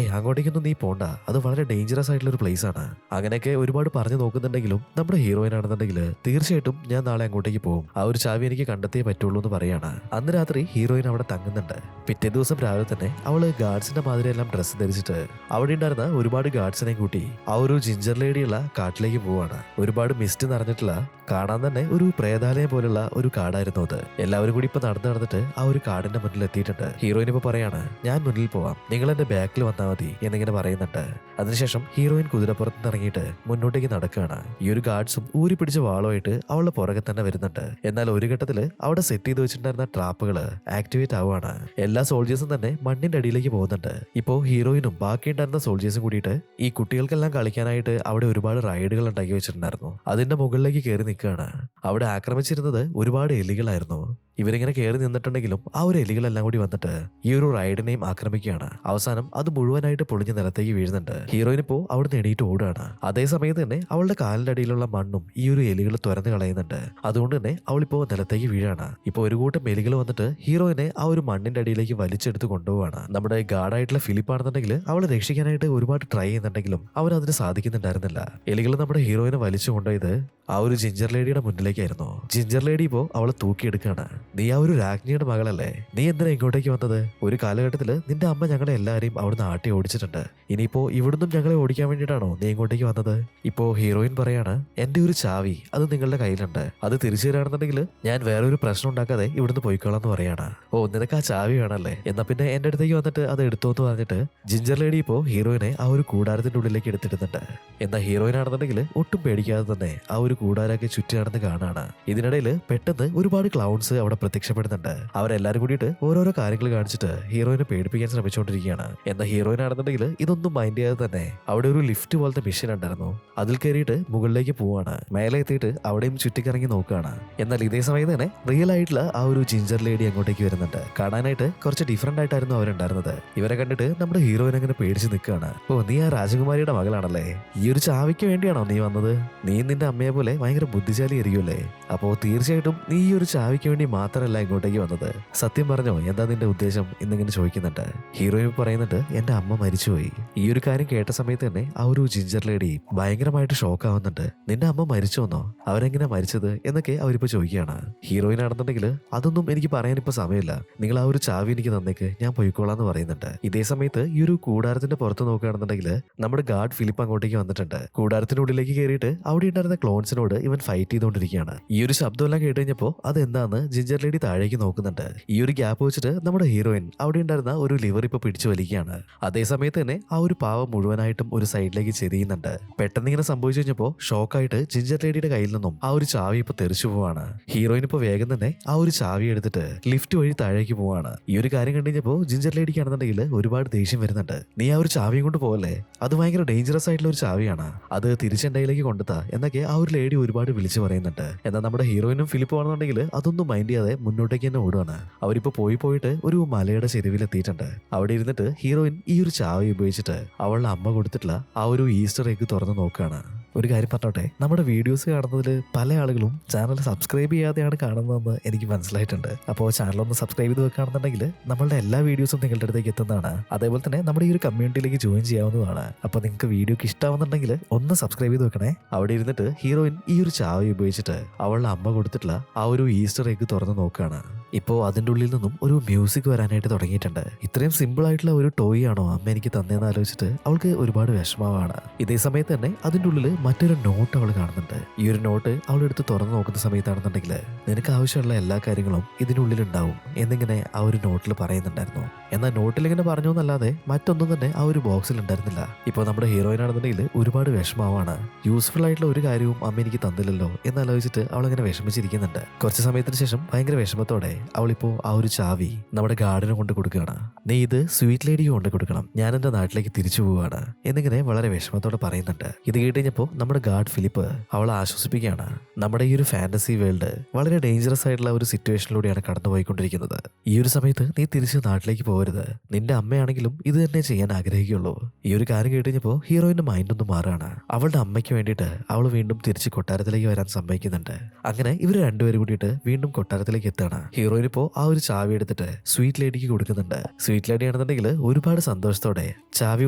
അങ്ങോട്ടേക്കൊന്നും നീ പോണ്ട, അത് വളരെ ഡേഞ്ചറസ് ആയിട്ടുള്ള ഒരു പ്ലേസ് ആണ്. അങ്ങനെയൊക്കെ ഒരുപാട് പറഞ്ഞു നോക്കുന്നുണ്ടെങ്കിലും നമ്മുടെ ഹീറോയിൻ ആണെന്നുണ്ടെങ്കിൽ തീർച്ചയായിട്ടും ഞാൻ നാളെ അങ്ങോട്ടേക്ക് പോകും, ആ ഒരു ചാവി എനിക്ക് കണ്ടെത്തിയേ പറ്റുള്ളൂ എന്ന് പറയാണ്. അന്ന് രാത്രി ഹീറോയിൻ അവിടെ തങ്ങുന്നുണ്ട്. പിറ്റേ ദിവസം രാവിലെ തന്നെ അവള് ഗാർഡ്സിന്റെ മാതിരിയെല്ലാം ഡ്രസ്സ് ധരിച്ചിട്ട് അവിടെ ഉണ്ടായിരുന്ന ഒരുപാട് ഗാർഡ്സിനെ കൂട്ടി ആ ഒരു ജിഞ്ചർ ലേഡിയുള്ള കാട്ടിലേക്ക് പോവാണ്. ഒരുപാട് മിസ്റ്റ് നിറഞ്ഞിട്ടുള്ള കാണാൻ തന്നെ ഒരു പ്രേതാലയം പോലുള്ള ഒരു കാടായിരുന്നു അത്. എല്ലാവരും കൂടി ഇപ്പൊ നടന്നിട്ട് ആ ഒരു കാടിന്റെ മുന്നിൽ എത്തിയിട്ടുണ്ട്. ഹീറോയിൻ ഇപ്പൊ പറയാണ് ഞാൻ മുന്നിൽ പോവാം, നിങ്ങൾ എന്റെ ബാക്കിൽ വന്നാൽ മതി എന്നിങ്ങനെ പറയുന്നുണ്ട്. അതിനുശേഷം ഹീറോയിൻ കുതിരപ്പുറത്ത് നിന്ന് ഇറങ്ങിയിട്ട് മുന്നോട്ടേക്ക് നടക്കുകയാണ്. ഈ ഒരു ഗാർഡ്സും ഊരി പിടിച്ച വാളുമായിട്ട് അവളുടെ പുറകെ തന്നെ വരുന്നുണ്ട്. എന്നാൽ ഒരു ഘട്ടത്തില് അവിടെ സെറ്റ് ചെയ്ത് വെച്ചിട്ടുണ്ടായിരുന്ന ട്രാപ്പുകള് ആക്ടിവേറ്റ് ആവുകയാണ്. എല്ലാ സോൾജേഴ്സും തന്നെ മണ്ണിന്റെ അടിയിലേക്ക് പോകുന്നുണ്ട്. ഇപ്പോ ഹീറോയിനും ബാക്കിയുണ്ടായിരുന്ന സോൾജേഴ്സും കൂടിയിട്ട് ഈ കുട്ടികൾക്കെല്ലാം കളിക്കാനായിട്ട് അവിടെ ഒരുപാട് റൈഡുകൾ ഉണ്ടാക്കി വെച്ചിട്ടുണ്ടായിരുന്നു. അതിന്റെ മുകളിലേക്ക് കയറി നിൽക്കുകയാണ്. അവിടെ ആക്രമിച്ചിരുന്നത് ഒരുപാട് എലികളായിരുന്നു. ഇവരിങ്ങനെ കയറി നിന്നിട്ടുണ്ടെങ്കിലും ആ ഒരു എലികളെല്ലാം കൂടി വന്നിട്ട് ഈ ഒരു റൈഡിനെയും ആക്രമിക്കുകയാണ്. അവസാനം അത് മുഴുവനായിട്ട് പൊളിഞ്ഞ് നിലത്തേക്ക് വീഴുന്നുണ്ട്. ഹീറോയിൻ ഇപ്പോ അവിടുന്ന് എണീറ്റ് ഓടുകയാണ്. അതേ സമയത്ത് തന്നെ അവളുടെ കാലിന്റെ അടിയിലുള്ള മണ്ണും ഈ ഒരു എലികൾ തുറന്നു കളയുന്നുണ്ട്. അതുകൊണ്ട് തന്നെ അവളിപ്പോ നിലത്തേക്ക് വീഴാണ്. ഇപ്പൊ ഒരു കൂട്ടം എലികൾ വന്നിട്ട് ഹീറോയിനെ ആ ഒരു മണ്ണിന്റെ അടിയിലേക്ക് വലിച്ചെടുത്ത് കൊണ്ടുപോവാണ്. നമ്മുടെ ഗാർഡായിട്ടുള്ള ഫിലിപ്പ് ആണെന്നുണ്ടെങ്കിൽ അവളെ രക്ഷിക്കാനായിട്ട് ഒരുപാട് ട്രൈ ചെയ്യുന്നുണ്ടെങ്കിലും അവൻ അതിന് സാധിക്കുന്നുണ്ടായിരുന്നില്ല. എലികൾ നമ്മുടെ ഹീറോയിനെ വലിച്ചു കൊണ്ടുപോയത് ആ ഒരു ജിഞ്ചർ ലേഡിയുടെ മുന്നിലേക്കായിരുന്നു. ജിഞ്ചർ ലേഡി ഇപ്പോ അവളെ തൂക്കിയെടുക്കാണ്. നീ ആ ഒരു രാജ്ഞിയുടെ മകളല്ലേ, നീ എന്തിനാ ഇങ്ങോട്ടേക്ക് വന്നത്? ഒരു കാലഘട്ടത്തില് നിന്റെ അമ്മ ഞങ്ങളെ എല്ലാവരെയും അവിടുന്ന് ആട്ടി ഓടിച്ചിട്ടുണ്ട്. ഇനിയിപ്പോ ഇവിടുന്നും ഞങ്ങളെ ഓടിക്കാൻ വേണ്ടിയിട്ടാണോ നീ ഇങ്ങോട്ടേക്ക് വന്നത്? ഇപ്പോ ഹീറോയിൻ പറയാണ്, എന്റെ ഒരു ചാവി അത് നിങ്ങളുടെ കയ്യിലുണ്ട്, അത് തിരിച്ചു തരാണെന്നുണ്ടെങ്കിൽ ഞാൻ വേറെ ഒരു പ്രശ്നം ഉണ്ടാക്കാതെ ഇവിടുന്ന് പോയിക്കോളാന്ന് പറയാണ്. ഓ, നിനക്ക് ആ ചാവി വേണമല്ലേ, എന്നാ പിന്നെ എന്റെ അടുത്തേക്ക് വന്നിട്ട് അത് എടുത്തോന്ന് പറഞ്ഞിട്ട് ജിഞ്ചർ ലേഡി ഇപ്പോ ഹീറോയിനെ ആ ഒരു കൂടാരത്തിന്റെ ഉള്ളിലേക്ക് എടുത്തിടുന്നുണ്ട്. എന്നാൽ ഹീറോയിൻ ആണെന്നുണ്ടെങ്കിൽ ഒട്ടും പേടിക്കാതെ തന്നെ ആ ഒരു കൂടാരൊക്കെ ചുറ്റി നടന്ന് കാണാണ്. ഇതിനിടയിൽ പെട്ടെന്ന് ഒരുപാട് ക്ലൗൺസ് അവിടെ പ്രത്യക്ഷപ്പെടുന്നുണ്ട്. അവരെല്ലാരും കൂടിയിട്ട് ഓരോരോ കാര്യങ്ങൾ കാണിച്ചിട്ട് ഹീറോയിനെ പേടിപ്പിക്കാൻ ശ്രമിച്ചുകൊണ്ടിരിക്കുകയാണ്. എന്നാൽ ഹീറോയിൻ ആണെന്നുണ്ടെങ്കിൽ ഇതൊന്നും മൈൻഡ് ചെയ്യാതെ തന്നെ അവിടെ ഒരു ലിഫ്റ്റ് പോലത്തെ മെഷീൻ ഉണ്ടായിരുന്നു, അതിൽ കയറിയിട്ട് മുകളിലേക്ക് പോവാണ്. മേലെ എത്തിയിട്ട് അവിടെയും ചുറ്റിക്കറങ്ങി നോക്കുകയാണ്. എന്നാൽ ഇതേ സമയത്ത് തന്നെ റിയൽ ആയിട്ടുള്ള ആ ഒരു ജിഞ്ചർ ലേഡി അങ്ങോട്ടേക്ക് വരുന്നുണ്ട്. കാണാനായിട്ട് കുറച്ച് ഡിഫറെന്റ് ആയിട്ടായിരുന്നു അവരുണ്ടായിരുന്നത്. ഇവരെ കണ്ടിട്ട് നമ്മുടെ ഹീറോയിൻ അങ്ങനെ പേടിച്ച് നിൽക്കുകയാണ്. ഓ, നീ ആ രാജകുമാരിയുടെ മകളാണല്ലേ, ഈ ഒരു ചാവിക്ക് വേണ്ടിയാണോ നീ വന്നത്? നീ നിന്റെ അമ്മയെ പോലെ ഭയങ്കര ബുദ്ധിശാലി ആയിരിക്കുമല്ലേ, അപ്പോ തീർച്ചയായിട്ടും നീ ഈ ഒരു ചാവിക്ക് വേണ്ടി മാത്രമല്ല ഇങ്ങോട്ടേക്ക് വന്നത്. സത്യം പറഞ്ഞോ, എന്താ നിന്റെ ഉദ്ദേശം എന്നിങ്ങനെ ചോദിക്കുന്നുണ്ട്. ഹീറോയിൻ പറയുന്നുണ്ട്, എന്റെ അമ്മ മരിച്ചുപോയി. ഈ ഒരു കാര്യം കേട്ട സമയത്ത് തന്നെ ആ ഒരു ജിഞ്ചർ ലേഡി ഭയങ്കരമായിട്ട് ഷോക്ക് ആവുന്നുണ്ട്. നിന്റെ അമ്മ മരിച്ചോന്നോ, അവരെങ്ങനെ മരിച്ചത് എന്നൊക്കെ അവരിപ്പോ ചോദിക്കുകയാണ്. ഹീറോയിൻ ആണെന്നുണ്ടെങ്കിൽ അതൊന്നും എനിക്ക് പറയാനിപ്പോ സമയമില്ല, നിങ്ങൾ ആ ഒരു ചാവി എനിക്ക് തന്നേക്ക്, ഞാൻ പോയിക്കോളാന്ന് പറയുന്നുണ്ട്. ഇതേ സമയത്ത് ഈ ഒരു കൂടാരത്തിന്റെ പുറത്ത് നോക്കുകയാണെന്നുണ്ടെങ്കിൽ നമ്മുടെ ഗാർഡ് ഫിലിപ്പ് അങ്ങോട്ടേക്ക് വന്നിട്ടുണ്ട്. കൂടാരത്തിനുള്ളിലേക്ക് കയറിയിട്ട് അവിടെ ഉണ്ടായിരുന്ന ക്ലോൺസിനോട് ഇവൻ ഫൈറ്റ് ചെയ്തുകൊണ്ടിരിക്കുകയാണ്. ഈ ഒരു ശബ്ദമെല്ലാം കേട്ട് കഴിഞ്ഞപ്പോ അതെന്താന്ന് ജിഞ്ചർ ലേഡി താഴേക്ക് നോക്കുന്നുണ്ട്. ഈ ഒരു ഗ്യാപ്പ് വെച്ചിട്ട് നമ്മുടെ ഹീറോയിൻ അവിടെ ഉണ്ടായിരുന്ന ഒരു ലിവർ ഇപ്പൊ പിടിച്ചു വലിക്കുകയാണ്. അതേ സമയത്ത് തന്നെ ആ ഒരു പാവം മുഴുവനായിട്ടും ഒരു സൈഡിലേക്ക് ചെരിയുന്നുണ്ട്. പെട്ടെന്ന് ഇങ്ങനെ സംഭവിച്ചു കഴിഞ്ഞപ്പോ ഷോക്കായിട്ട് ജിഞ്ചർ ലേഡിയുടെ കയ്യിൽ നിന്നും ആ ഒരു ചാവി ഇപ്പൊ തെറിച്ചു പോവാണ്. ഹീറോയിൻ ഇപ്പൊ വേഗം തന്നെ ആ ഒരു ചാവി എടുത്തിട്ട് ലിഫ്റ്റ് വഴി താഴേക്ക് പോവാണ്. ഈ ഒരു കാര്യം കണ്ടു കഴിഞ്ഞപ്പോ ജിഞ്ചർ ലേഡിക്കാണെന്നുണ്ടെങ്കിൽ ഒരുപാട് ദേഷ്യം വരുന്നുണ്ട്. നീ ആ ഒരു ചാവിയും കൊണ്ട് പോകല്ലേ, അത് ഭയങ്കര ഡേഞ്ചറസ് ആയിട്ടുള്ള ഒരു ചാവിയാണ്, അത് തിരിച്ചെണ്ടയിലേക്ക് കൊണ്ടുത്താ എന്നൊക്കെ ആ ഒരു ലേഡി ഒരുപാട് വിളിച്ചു പറയുന്നുണ്ട്. എന്നാൽ നമ്മുടെ ഹീറോയിനും ഫിലിപ്പ് ആണെന്നുണ്ടെങ്കിൽ അതൊന്നും മൈൻഡ് ചെയ്യാതെ മുന്നോട്ടേക്ക് തന്നെ ഓടുകയാണ്. അവരിപ്പോ പോയിട്ട് ഒരു മലയുടെ ചെരുവിൽ എത്തിയിട്ടുണ്ട്. അവിടെ ഇരുന്നിട്ട് ഹീറോയിൻ ഈ ഒരു ചാവി ഉപയോഗിച്ചിട്ട് അവളുടെ അമ്മ കൊടുത്തിട്ടുള്ള ആ ഒരു ഈസ്റ്റർ എഗ് തുറന്ന് നോക്കുകയാണ്. ഒരു കാര്യം പറഞ്ഞോട്ടെ, നമ്മുടെ വീഡിയോസ് കാണുന്നതിൽ പല ആളുകളും ചാനൽ സബ്സ്ക്രൈബ് ചെയ്യാതെയാണ് കാണുന്നതെന്ന് എനിക്ക് മനസ്സിലായിട്ടുണ്ട്. അപ്പോൾ ചാനലൊന്ന് സബ്സ്ക്രൈബ് ചെയ്ത് വെക്കുകയാണെന്നുണ്ടെങ്കിൽ നമ്മളുടെ എല്ലാ വീഡിയോസും നിങ്ങളുടെ അടുത്തേക്ക് എത്തുന്നതാണ്. അതേപോലെ തന്നെ നമ്മുടെ ഈ ഒരു കമ്മ്യൂണിറ്റിയിലേക്ക് ജോയിൻ ചെയ്യാവുന്നതാണ്. അപ്പോൾ നിങ്ങൾക്ക് വീഡിയോക്ക് ഇഷ്ടമാവുന്നുണ്ടെങ്കിൽ ഒന്ന് സബ്സ്ക്രൈബ് ചെയ്ത് വെക്കണേ. അവിടെ ഇരുന്നിട്ട് ഹീറോയിൻ ഈ ഒരു ചാവി ഉപയോഗിച്ചിട്ട് അവളുടെ അമ്മ കൊടുത്തിട്ടുള്ള ആ ഒരു ഈസ്റ്റർ എഗ് തുറന്ന് നോക്കുകയാണ്. ഇപ്പോൾ അതിൻ്റെ ഉള്ളിൽ നിന്നും ഒരു മ്യൂസിക് വരാനായിട്ട് തുടങ്ങിയിട്ടുണ്ട്. ഇത്രയും സിമ്പിൾ ആയിട്ടുള്ള ഒരു ടോയ് ആണോ അമ്മ എനിക്ക് തന്നേന്ന് ആലോചിച്ചിട്ട് അവൾക്ക് ഒരുപാട് വിഷമമാണ്. ഇതേ സമയത്ത് തന്നെ അതിൻ്റെ ഉള്ളിൽ മറ്റൊരു നോട്ട് അവൾ കാണുന്നുണ്ട്. ഈ ഒരു നോട്ട് അവളെടുത്ത് തുറന്നു നോക്കുന്ന സമയത്താണെന്നുണ്ടെങ്കിൽ നിനക്ക് ആവശ്യമുള്ള എല്ലാ കാര്യങ്ങളും ഇതിനുള്ളിൽ ഉണ്ടാവും എന്നിങ്ങനെ ആ ഒരു നോട്ടിൽ പറയുന്നുണ്ടായിരുന്നു. എന്നാൽ നോട്ടിൽ ഇങ്ങനെ പറഞ്ഞു എന്നല്ലാതെ മറ്റൊന്നും തന്നെ ആ ഒരു ബോക്സിൽ ഉണ്ടായിരുന്നില്ല. ഇപ്പോൾ നമ്മുടെ ഹീറോയിൻ ആണെന്നുണ്ടെങ്കിൽ ഒരുപാട് വിഷമമാണ്. യൂസ്ഫുൾ ആയിട്ടുള്ള ഒരു കാര്യവും അമ്മ എനിക്ക് തന്നില്ലല്ലോ എന്നാലോചിച്ചിട്ട് അവളങ്ങനെ വിഷമിച്ചിരിക്കുന്നുണ്ട്. കുറച്ച് സമയത്തിന് ശേഷം ഭയങ്കര വിഷമത്തോടെ അവളിപ്പോ ആ ഒരു ചാവി നമ്മുടെ ഗാർഡിന് കൊണ്ട് കൊടുക്കുകയാണ്. നീ ഇത് സ്വീറ്റ് ലേഡിക്ക് കൊണ്ട് കൊടുക്കണം, ഞാൻ എന്റെ നാട്ടിലേക്ക് തിരിച്ചു പോവുകയാണ് എന്നിങ്ങനെ വളരെ വിഷമത്തോടെ പറയുന്നുണ്ട്. ഇത് കേട്ടുകഴിഞ്ഞപ്പോൾ നമ്മുടെ ഗാർഡ് ഫിലിപ്പ് അവളെ ആശ്വസിപ്പിക്കുകയാണ്. നമ്മുടെ ഈ ഒരു ഫാന്റസി വേൾഡ് വളരെ ഡേഞ്ചറസ് ആയിട്ടുള്ള ഒരു സിറ്റുവേഷനിലൂടെയാണ് കടന്നുപോയിക്കൊണ്ടിരിക്കുന്നത്. ഈ ഒരു സമയത്ത് നീ തിരിച്ച് നാട്ടിലേക്ക് പോകരുത്, നിന്റെ അമ്മയാണെങ്കിലും ഇത് തന്നെ ചെയ്യാൻ ആഗ്രഹിക്കുള്ളൂ. ഈ ഒരു കാര്യം കേട്ടുകഴിഞ്ഞപ്പോൾ ഹീറോയിന്റെ മൈൻഡ് ഒന്ന് മാറുകയാണ്. അവളുടെ അമ്മയ്ക്ക് വേണ്ടിയിട്ട് അവൾ വീണ്ടും തിരിച്ച് കൊട്ടാരത്തിലേക്ക് വരാൻ സമ്മതിക്കുന്നുണ്ട്. അങ്ങനെ ഇവർ രണ്ടുപേരും കൂടിയിട്ട് വീണ്ടും കൊട്ടാരത്തിലേക്ക് എത്താണ്. ഹീറോയിൻ ഇപ്പോ ആ ഒരു ചാവി എടുത്തിട്ട് സ്വീറ്റ് ലേഡിക്ക് കൊടുക്കുന്നുണ്ട്. സ്വീറ്റ് ലേഡി ആണെന്നുണ്ടെങ്കിൽ ഒരുപാട് സന്തോഷത്തോടെ ചാവി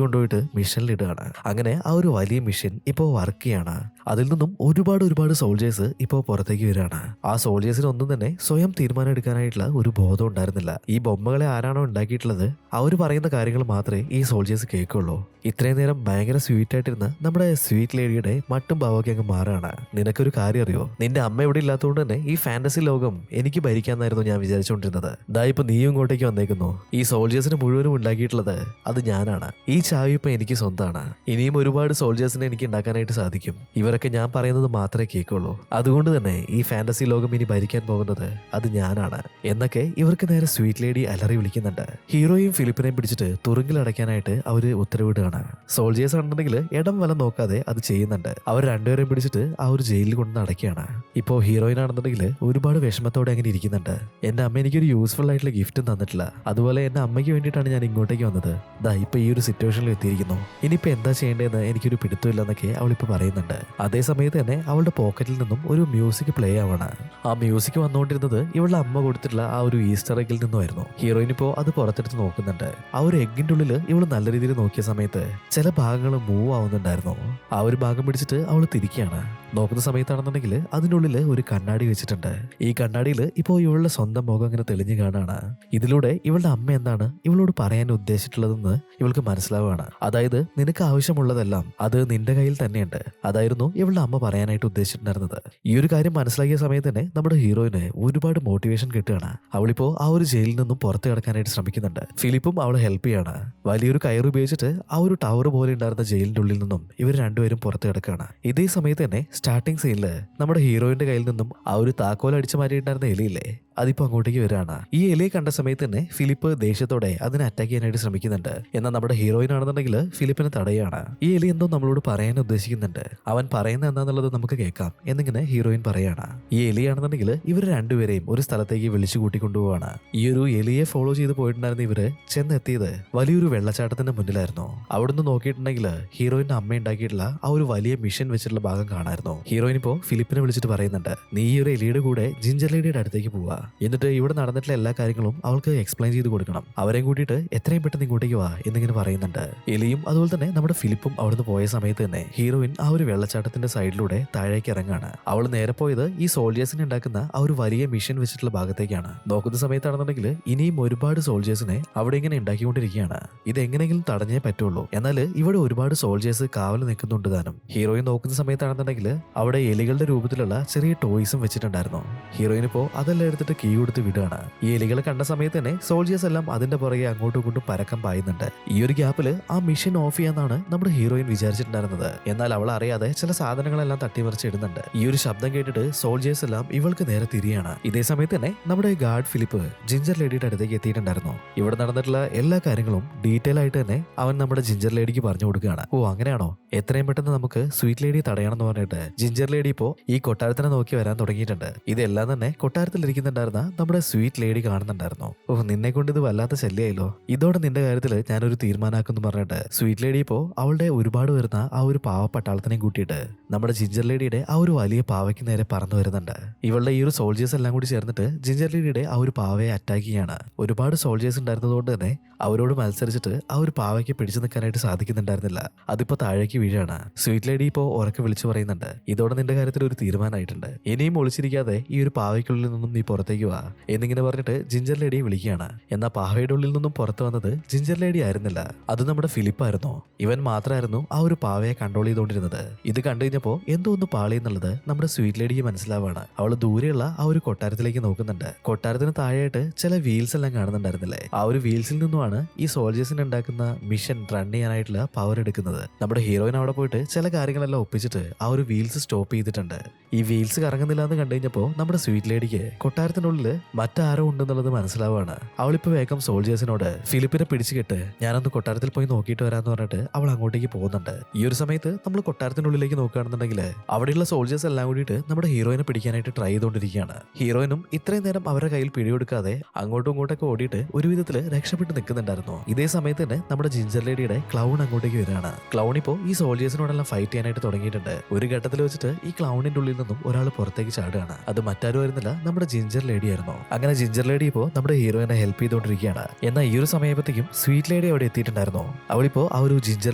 കൊണ്ടുപോയിട്ട് മിഷനിൽ ഇടുകയാണ്. അങ്ങനെ ആ ഒരു വലിയ മിഷൻ ഇപ്പോൾ വർക്ക് ചെയ്യാണ്. അതിൽ നിന്നും ഒരുപാട് സോൾജേഴ്സ് ഇപ്പോൾ പുറത്തേക്ക് വരികയാണ്. ആ സോൾജേഴ്സിന് ഒന്നും തന്നെ സ്വയം തീരുമാനം എടുക്കാനായിട്ടുള്ള ഒരു ബോധം ഉണ്ടായിരുന്നില്ല. ഈ ബൊമ്മകളെ ആരാണോ ഉണ്ടാക്കിയിട്ടുള്ളത് അവർ പറയുന്ന കാര്യങ്ങൾ മാത്രമേ ഈ സോൾജേഴ്സ് കേൾക്കുള്ളൂ. ഇത്രയും നേരം ഭയങ്കര സ്വീറ്റ് ആയിട്ടിരുന്ന നമ്മുടെ സ്വീറ്റ് ലേഡിയുടെ മട്ടും ഭാവമൊക്കെ അങ്ങ് മാറാണ്. നിനക്കൊരു കാര്യം അറിയോ, നിന്റെ അമ്മ ഇവിടെ ഇല്ലാത്തതുകൊണ്ട് തന്നെ ഈ ഫാന്റസി ലോകം എനിക്ക് ഭരിക്കാന്നായിരുന്നു ഞാൻ വിചാരിച്ചുകൊണ്ടിരുന്നത്. ദാ ഇപ്പൊ നീയും ഇങ്ങോട്ടേക്ക് വന്നേക്കുന്നു. ഈ സോൾജേഴ്സിന് മുഴുവനും ഉണ്ടാക്കിയിട്ടുള്ളത് അത് ഞാനാണ്. ഈ ചാവി ഇപ്പൊ എനിക്ക് സ്വന്തമാണ്. ഇനിയും ഒരുപാട് സോൾജേഴ്സിനെ എനിക്ക് ഉണ്ടാക്കാനായിട്ട് സാധിക്കും. ഇവരൊക്കെ ഞാൻ പറയുന്നത് മാത്രമേ കേൾക്കുള്ളൂ. അതുകൊണ്ട് തന്നെ ഈ ഫാന്റസി ലോകം ഇനി ഭരിക്കാൻ പോകുന്നത് അത് ഞാനാണ് എന്നൊക്കെ ഇവർക്ക് നേരെ സ്വീറ്റ് ലേഡി അലറി വിളിക്കുന്നുണ്ട്. ഹീറോയും ഫിലിപ്പിനെയും പിടിച്ചിട്ട് തുറുങ്കിലടയ്ക്കാനായിട്ട് അവര് ഉത്തരവിടുകയാണ്. സോൾജേഴ്സ് ആണെന്നുണ്ടെങ്കിൽ ഇടം വലം നോക്കാതെ അത് ചെയ്യുന്നുണ്ട്. അവർ രണ്ടുപേരെയും പിടിച്ചിട്ട് ആ ഒരു ജയിലിൽ കൊണ്ട് അടയ്ക്കുകയാണ്. ഇപ്പോൾ ഹീറോയിൻ ആണെന്നുണ്ടെങ്കിൽ ഒരുപാട് വിഷമത്തോടെ അങ്ങനെ ഇരിക്കുന്നുണ്ട്. എന്റെ അമ്മ എനിക്കൊരു യൂസ്ഫുൾ ആയിട്ടുള്ള ഗിഫ്റ്റും തന്നിട്ടില്ല, അതുപോലെ എന്റെ അമ്മയ്ക്ക് വേണ്ടിയിട്ടാണ് ഞാൻ ഇങ്ങോട്ടേക്ക് വന്നത്. ദാ ഇപ്പൊ ഈ ഒരു സിറ്റുവേഷനിൽ എത്തിയിരിക്കുന്നു. ഇനിയിപ്പോ എന്താ ചെയ്യേണ്ടതെന്ന് എനിക്കൊരു പിടുത്തമില്ല എന്നൊക്കെ അവളിപ്പോ പറയുന്നുണ്ട്. അതേ സമയത്ത് തന്നെ അവളുടെ പോക്കറ്റിൽ നിന്നും ഒരു മ്യൂസിക് പ്ലേ ആവാണ്. ആ മ്യൂസിക് വന്നുകൊണ്ടിരുന്നത് ഇവളുടെ അമ്മ കൊടുത്തിട്ടുള്ള ആ ഒരു ഈസ്റ്റർ എഗ്ഗിൽ നിന്നുമായിരുന്നു. ഹീറോയിൻ ഇപ്പോൾ അത് പുറത്തെടുത്ത് നോക്കുന്നുണ്ട്. ആ ഒരു എഗ്ഗിന്റെ ഉള്ളിൽ ഇവള് നല്ല രീതിയിൽ നോക്കിയ സമയത്ത് ചില ഭാഗങ്ങൾ മൂവ് ആവുന്നുണ്ടായിരുന്നു. ആ ഒരു ഭാഗം പിടിച്ചിട്ട് അവൾ തിരിക്കുകയാണ്. നോക്കുന്ന സമയത്താണെന്നുണ്ടെങ്കിൽ അതിനുള്ളിൽ ഒരു കണ്ണാടി വെച്ചിട്ടുണ്ട്. ഈ കണ്ണാടിയിൽ ഇപ്പോൾ ഇവളുടെ സ്വന്തം മുഖം അങ്ങനെ തെളിഞ്ഞു കാണാണ്. ഇതിലൂടെ ഇവളുടെ അമ്മ എന്താണ് ഇവളോട് പറയാൻ ഉദ്ദേശിച്ചിട്ടുള്ളതെന്ന് ഇവൾക്ക് മനസ്സിലാവുകയാണ്. അതായത് നിനക്ക് ആവശ്യമുള്ളതെല്ലാം അത് നിന്റെ കയ്യിൽ തന്നെയുണ്ട്. അതായിരുന്നു ഇവളുടെ അമ്മ പറയാനായിട്ട് ഉദ്ദേശിച്ചിട്ടുണ്ടായിരുന്നത്. ഈ ഒരു കാര്യം മനസ്സിലാക്കിയ സമയത്ത് തന്നെ നമ്മുടെ ഹീറോയിന് ഒരുപാട് മോട്ടിവേഷൻ കിട്ടുകയാണ്. അവളിപ്പോ ആ ഒരു ജയിലിൽ നിന്നും പുറത്ത് കിടക്കാനായിട്ട് ശ്രമിക്കുന്നുണ്ട്. ഫിലിപ്പും അവളെ ഹെൽപ്പ് ചെയ്യാണ്. വലിയൊരു കയർ ഉപയോഗിച്ചിട്ട് ആ ഒരു ടവർ പോലെ ഉണ്ടായിരുന്ന ജയിലിന്റെ ഉള്ളിൽ നിന്നും ഇവർ രണ്ടുപേരും പുറത്ത് കിടക്കുകയാണ്. ഇതേ സമയത്ത് തന്നെ സ്റ്റാർട്ടിംഗ് സീനില് നമ്മുടെ ഹീറോയിന്റെ കയ്യിൽ നിന്നും ആ ഒരു താക്കോൽ അടിച്ചു മാറ്റിയിട്ടുണ്ടായിരുന്ന എലിയില്ലേ, അതിപ്പോ അങ്ങോട്ടേക്ക് വരികയാണ്. ഈ എലിയെ കണ്ട സമയത്ത് തന്നെ ഫിലിപ്പ് ദേഷ്യത്തോടെ അതിനെ അറ്റാക്ക് ചെയ്യാനായിട്ട് ശ്രമിക്കുന്നുണ്ട്. എന്നാൽ നമ്മുടെ ഹീറോയിൻ ആണെന്നുണ്ടെങ്കിൽ ഫിലിപ്പിനെ തടയാണ്. ഈ എലി എന്തോ നമ്മളോട് പറയാൻ ഉദ്ദേശിക്കുന്നുണ്ട്, അവൻ പറയുന്നത് എന്താന്നുള്ളത് നമുക്ക് കേൾക്കാം എന്നിങ്ങനെ ഹീറോയിൻ പറയാണ്. ഈ എലിയാണെന്നുണ്ടെങ്കിൽ ഇവർ രണ്ടുപേരെയും ഒരു സ്ഥലത്തേക്ക് വിളിച്ചു കൂട്ടിക്കൊണ്ടുപോവാണ്. ഈ ഒരു എലിയെ ഫോളോ ചെയ്ത് പോയിട്ടുണ്ടായിരുന്ന ഇവര് ചെന്നെത്തിയത് വലിയൊരു വെള്ളച്ചാട്ടത്തിന്റെ മുന്നിലായിരുന്നു. അവിടുന്ന് നോക്കിയിട്ടുണ്ടെങ്കിൽ ഹീറോയിന്റെ അമ്മ ഉണ്ടാക്കിയിട്ടുള്ള ആ ഒരു വലിയ മിഷൻ വെച്ചിട്ടുള്ള ഭാഗം കാണായിരുന്നു. ഹീറോയിൻ ഇപ്പോ ഫിലിപ്പിനെ വിളിച്ചിട്ട് പറയുന്നുണ്ട്, നീ ഈ ഒരു എലിയുടെ കൂടെ ജിഞ്ചർ ലേഡിയുടെ അടുത്തേക്ക് പോവാ, എന്നിട്ട് ഇവിടെ നടന്നിട്ടുള്ള എല്ലാ കാര്യങ്ങളും അവൾക്ക് എക്സ്പ്ലെയിൻ ചെയ്ത് കൊടുക്കണം, അവരെയും കൂട്ടിയിട്ട് എത്രയും പെട്ടെന്ന് ഇങ്ങോട്ടേക്ക് വാ എന്നിങ്ങനെ പറയുന്നുണ്ട്. എലിയും അതുപോലെ തന്നെ നമ്മുടെ ഫിലിപ്പും അവിടുന്ന് പോയ സമയത്ത് തന്നെ ഹീറോയിൻ ആ ഒരു വെള്ളച്ചാട്ടത്തിന്റെ സൈഡിലൂടെ താഴേക്ക് ഇറങ്ങാണ്. അവൾ നേരെ പോയത് ഈ സോൾജേഴ്സിനെ ഉണ്ടാക്കുന്ന ആ ഒരു വലിയ മിഷൻ വെച്ചിട്ടുള്ള ഭാഗത്തേക്കാണ്. നോക്കുന്ന സമയത്താണെന്നുണ്ടെങ്കിൽ ഇനിയും ഒരുപാട് സോൾജേഴ്സിനെ അവിടെ ഇങ്ങനെ ഉണ്ടാക്കിക്കൊണ്ടിരിക്കുകയാണ്. ഇത് എങ്ങനെയെങ്കിലും തടഞ്ഞേ പറ്റുള്ളൂ. എന്നാൽ ഇവിടെ ഒരുപാട് സോൾജേഴ്സ് കാവൽ നിൽക്കുന്നുണ്ട് താനും. ഹീറോയിൻ നോക്കുന്ന സമയത്താണെന്നുണ്ടെങ്കിൽ അവിടെ എലികളുടെ രൂപത്തിലുള്ള ചെറിയ ടോയ്സും വെച്ചിട്ടുണ്ടായിരുന്നു. ഹീറോയിൻ ഇപ്പോ അതെല്ലാം എടുത്തിട്ട് കീ കൊടുത്ത് വിടുകയാണ്. ഈ എലികളെ കണ്ട സമയത്ത് തന്നെ സോൾജേഴ്സ് എല്ലാം അതിന്റെ പുറകെ അങ്ങോട്ടും ഇങ്ങോട്ടും പരക്കം പായുന്നുണ്ട്. ഈ ഒരു ഗ്യാപ്പിൽ ആ മിഷൻ ഓഫ് ചെയ്യാന്നാണ് നമ്മുടെ ഹീറോയിൻ വിചാരിച്ചിട്ടുണ്ടായിരുന്നത്. എന്നാൽ അവൾ അറിയാതെ ചില സാധനങ്ങളെല്ലാം തട്ടിമറിച്ചിടുന്നുണ്ട്. ഈ ഒരു ശബ്ദം കേട്ടിട്ട് സോൾജേഴ്സ് എല്ലാം ഇവൾക്ക് നേരെ തിരിയാണ്. ഇതേ സമയത്ത് തന്നെ നമ്മുടെ ഗാർഡ് ഫിലിപ്പ് ജിഞ്ചർ ലേഡിയുടെ അടുത്തേക്ക് എത്തിയിട്ടുണ്ടായിരുന്നു. ഇവിടെ നടന്നിട്ടുള്ള എല്ലാ കാര്യങ്ങളും ഡീറ്റെയിൽ ആയിട്ട് തന്നെ അവൻ നമ്മുടെ ജിഞ്ചർ ലേഡിക്ക് പറഞ്ഞു കൊടുക്കുകയാണ്. ഓ അങ്ങനെയാണോ, എത്രയും പെട്ടെന്ന് നമുക്ക് സ്വീറ്റ് ലേഡി തടയണം എന്ന് പറഞ്ഞിട്ട് ജിഞ്ചർ ലേഡി ഇപ്പോ ഈ കൊട്ടാരത്തിനെ നോക്കി വരാൻ തുടങ്ങിയിട്ടുണ്ട്. ഇതെല്ലാം തന്നെ കൊട്ടാരത്തിൽ ഇരിക്കുന്നുണ്ടായിരുന്ന നമ്മുടെ സ്വീറ്റ് ലേഡി കാണുന്നുണ്ടായിരുന്നു. ഓ നിന്നെ കൊണ്ട് ഇത് വല്ലാത്ത ശല്യമായല്ലോ, ഇതോടെ നിന്റെ കാര്യത്തിൽ ഞാനൊരു തീരുമാനമാക്കുന്നു പറഞ്ഞിട്ട് സ്വീറ്റ് ലേഡി ഇപ്പോ അവളുടെ ഒരുപാട് വരുന്ന ആ ഒരു പാവപ്പട്ടാളത്തിനെയും കൂട്ടിയിട്ട് നമ്മുടെ ജിഞ്ചർ ലേഡിയുടെ ആ ഒരു വലിയ പാവയ്ക്ക് നേരെ പറന്നു വരുന്നുണ്ട്. ഇവളുടെ ഈ ഒരു സോൾജേഴ്സ് എല്ലാം കൂടി ചേർന്നിട്ട് ജിഞ്ചർ ലേഡിയുടെ ആ ഒരു പാവയെ അറ്റാക്ക് ചെയ്യാണ്. ഒരുപാട് സോൾജേഴ്സ് ഉണ്ടായിരുന്നതുകൊണ്ട് തന്നെ അവരോട് മത്സരിച്ചിട്ട് ആ ഒരു പാവയ്ക്ക് പിടിച്ചു നിൽക്കാനായിട്ട് സാധിക്കുന്നുണ്ടായിരുന്നില്ല. അതിപ്പോ താഴേക്ക് വീഴാണ്. സ്വീറ്റ് ലേഡി ഇപ്പോ ഉറക്കെ വിളിച്ചു പറയുന്നുണ്ട്, ഇതോടെ നിന്റെ കാര്യത്തിൽ ഒരു തീരുമാനമായിട്ടുണ്ട്, ഇനിയും ഒളിച്ചിരിക്കാതെ ഈ ഒരു പാവയ്ക്കുള്ളിൽ നിന്നും നീ പുറത്തേക്ക് വാ എന്നിങ്ങനെ പറഞ്ഞിട്ട് ജിഞ്ചർ ലേഡിയെ വിളിക്കുകയാണ്. എന്നാൽ പാവയുടെ ഉള്ളിൽ നിന്നും പുറത്തു വന്നത് ജിഞ്ചർ ലേഡി ആയിരുന്നില്ല, അത് നമ്മുടെ ഫിലിപ്പായിരുന്നു. ഇവൻ മാത്രമായിരുന്നു ആ ഒരു പാവയെ കൺട്രോൾ ചെയ്തുകൊണ്ടിരുന്നത്. ഇത് കണ്ടു കഴിഞ്ഞപ്പോ എന്തോ ഒന്ന് പാളി എന്നുള്ളത് നമ്മുടെ സ്വീറ്റ് ലേഡിക്ക് മനസ്സിലാവാണ്. അവൾ ദൂരെയുള്ള ആ ഒരു കൊട്ടാരത്തിലേക്ക് നോക്കുന്നുണ്ട്. കൊട്ടാരത്തിന് താഴെയായിട്ട് ചില വീൽസ് എല്ലാം കാണുന്നുണ്ടായിരുന്നില്ലേ, ആ ഒരു വീൽസിൽ നിന്നുമാണ് ഈ സോൾജേഴ്സിന് ഉണ്ടാക്കുന്ന മിഷൻ റൺ ചെയ്യാനായിട്ടുള്ള പവർ എടുക്കുന്നത്. നമ്മുടെ ഹീറോയിൻ അവിടെ പോയിട്ട് ചില കാര്യങ്ങളെല്ലാം ഒപ്പിച്ചിട്ട് ആ ഒരു വീൽസ് സ്റ്റോപ്പ് ചെയ്തിട്ടുണ്ട്. ഈ വീൽസ് കറങ്ങുന്നില്ല എന്ന് കണ്ടു കഴിഞ്ഞപ്പോ നമ്മുടെ സ്വീറ്റ് ലേഡിക്ക് കൊട്ടാരത്തിനുള്ളിൽ മറ്റാരോ ഉണ്ടെന്നുള്ളത് മനസ്സിലാവാണ്. അവളിപ്പോ വേഗം സോൾജേഴ്സിനോട് ഫിലിപ്പിനെ പിടിച്ചുകെട്ട് ഞാനൊന്ന് കൊട്ടാരത്തിൽ പോയി നോക്കിയിട്ട് വരാന്ന് പറഞ്ഞിട്ട് അവൾ അങ്ങോട്ടേക്ക് പോകുന്നുണ്ട്. ഈ ഒരു സമയത്ത് നമ്മൾ കൊട്ടാരത്തിനുള്ളിലേക്ക് നോക്കുകയാണെന്നുണ്ടെങ്കിൽ അവിടെയുള്ള സോൾജേഴ്സ് എല്ലാം കൂടിയിട്ട് നമ്മുടെ ഹീറോയിനെ പിടിക്കാനായിട്ട് ട്രൈ ചെയ്തുകൊണ്ടിരിക്കുകയാണ്. ഹീറോയിനും ഇത്രയും നേരം അവരുടെ കയ്യിൽ പിടികൊടുക്കാതെ അങ്ങോട്ടും ഇങ്ങോട്ടൊക്കെ ഓടിയിട്ട് ഒരു വിധത്തിൽ രക്ഷപ്പെട്ട് നിൽക്കുന്നുണ്ടായിരുന്നു. ഇതേ സമയത്ത് തന്നെ നമ്മുടെ ജിഞ്ചർ ലേഡിയുടെ ക്ലൗൺ അങ്ങോട്ടേക്ക് വരികയാണ്. ക്ലൗൺ ഇപ്പോ ഈ സോൾജേഴ്സിനോടെല്ലാം ഫൈറ്റ് ചെയ്യാനായിട്ട് തുടങ്ങിയിട്ടുണ്ട്. ഒരു ഘട്ടത്തിൽ വെച്ചിട്ട് ഈ ക്ലൗണിന്റെ ഉള്ളിൽ നിന്നും ഒരാൾ പുറത്തേക്ക് ചാടുകയാണ്. അത് മറ്റാരും ആയിരുന്നില്ല, നമ്മുടെ ജിഞ്ചർ ലേഡി ആയിരുന്നു. അങ്ങനെ ജിഞ്ചർ ലേഡി ഇപ്പോ നമ്മുടെ ഹീറോയിനെ ഹെൽപ്പ് ചെയ്തുകൊണ്ടിരിക്കുകയാണ്. എന്നാൽ ഈ ഒരു സമയത്തേക്കും സ്വീറ്റ് ലേഡി അവിടെ എത്തിയിട്ടുണ്ടായിരുന്നു. അവളിപ്പോ ആ ഒരു ജിഞ്ചർ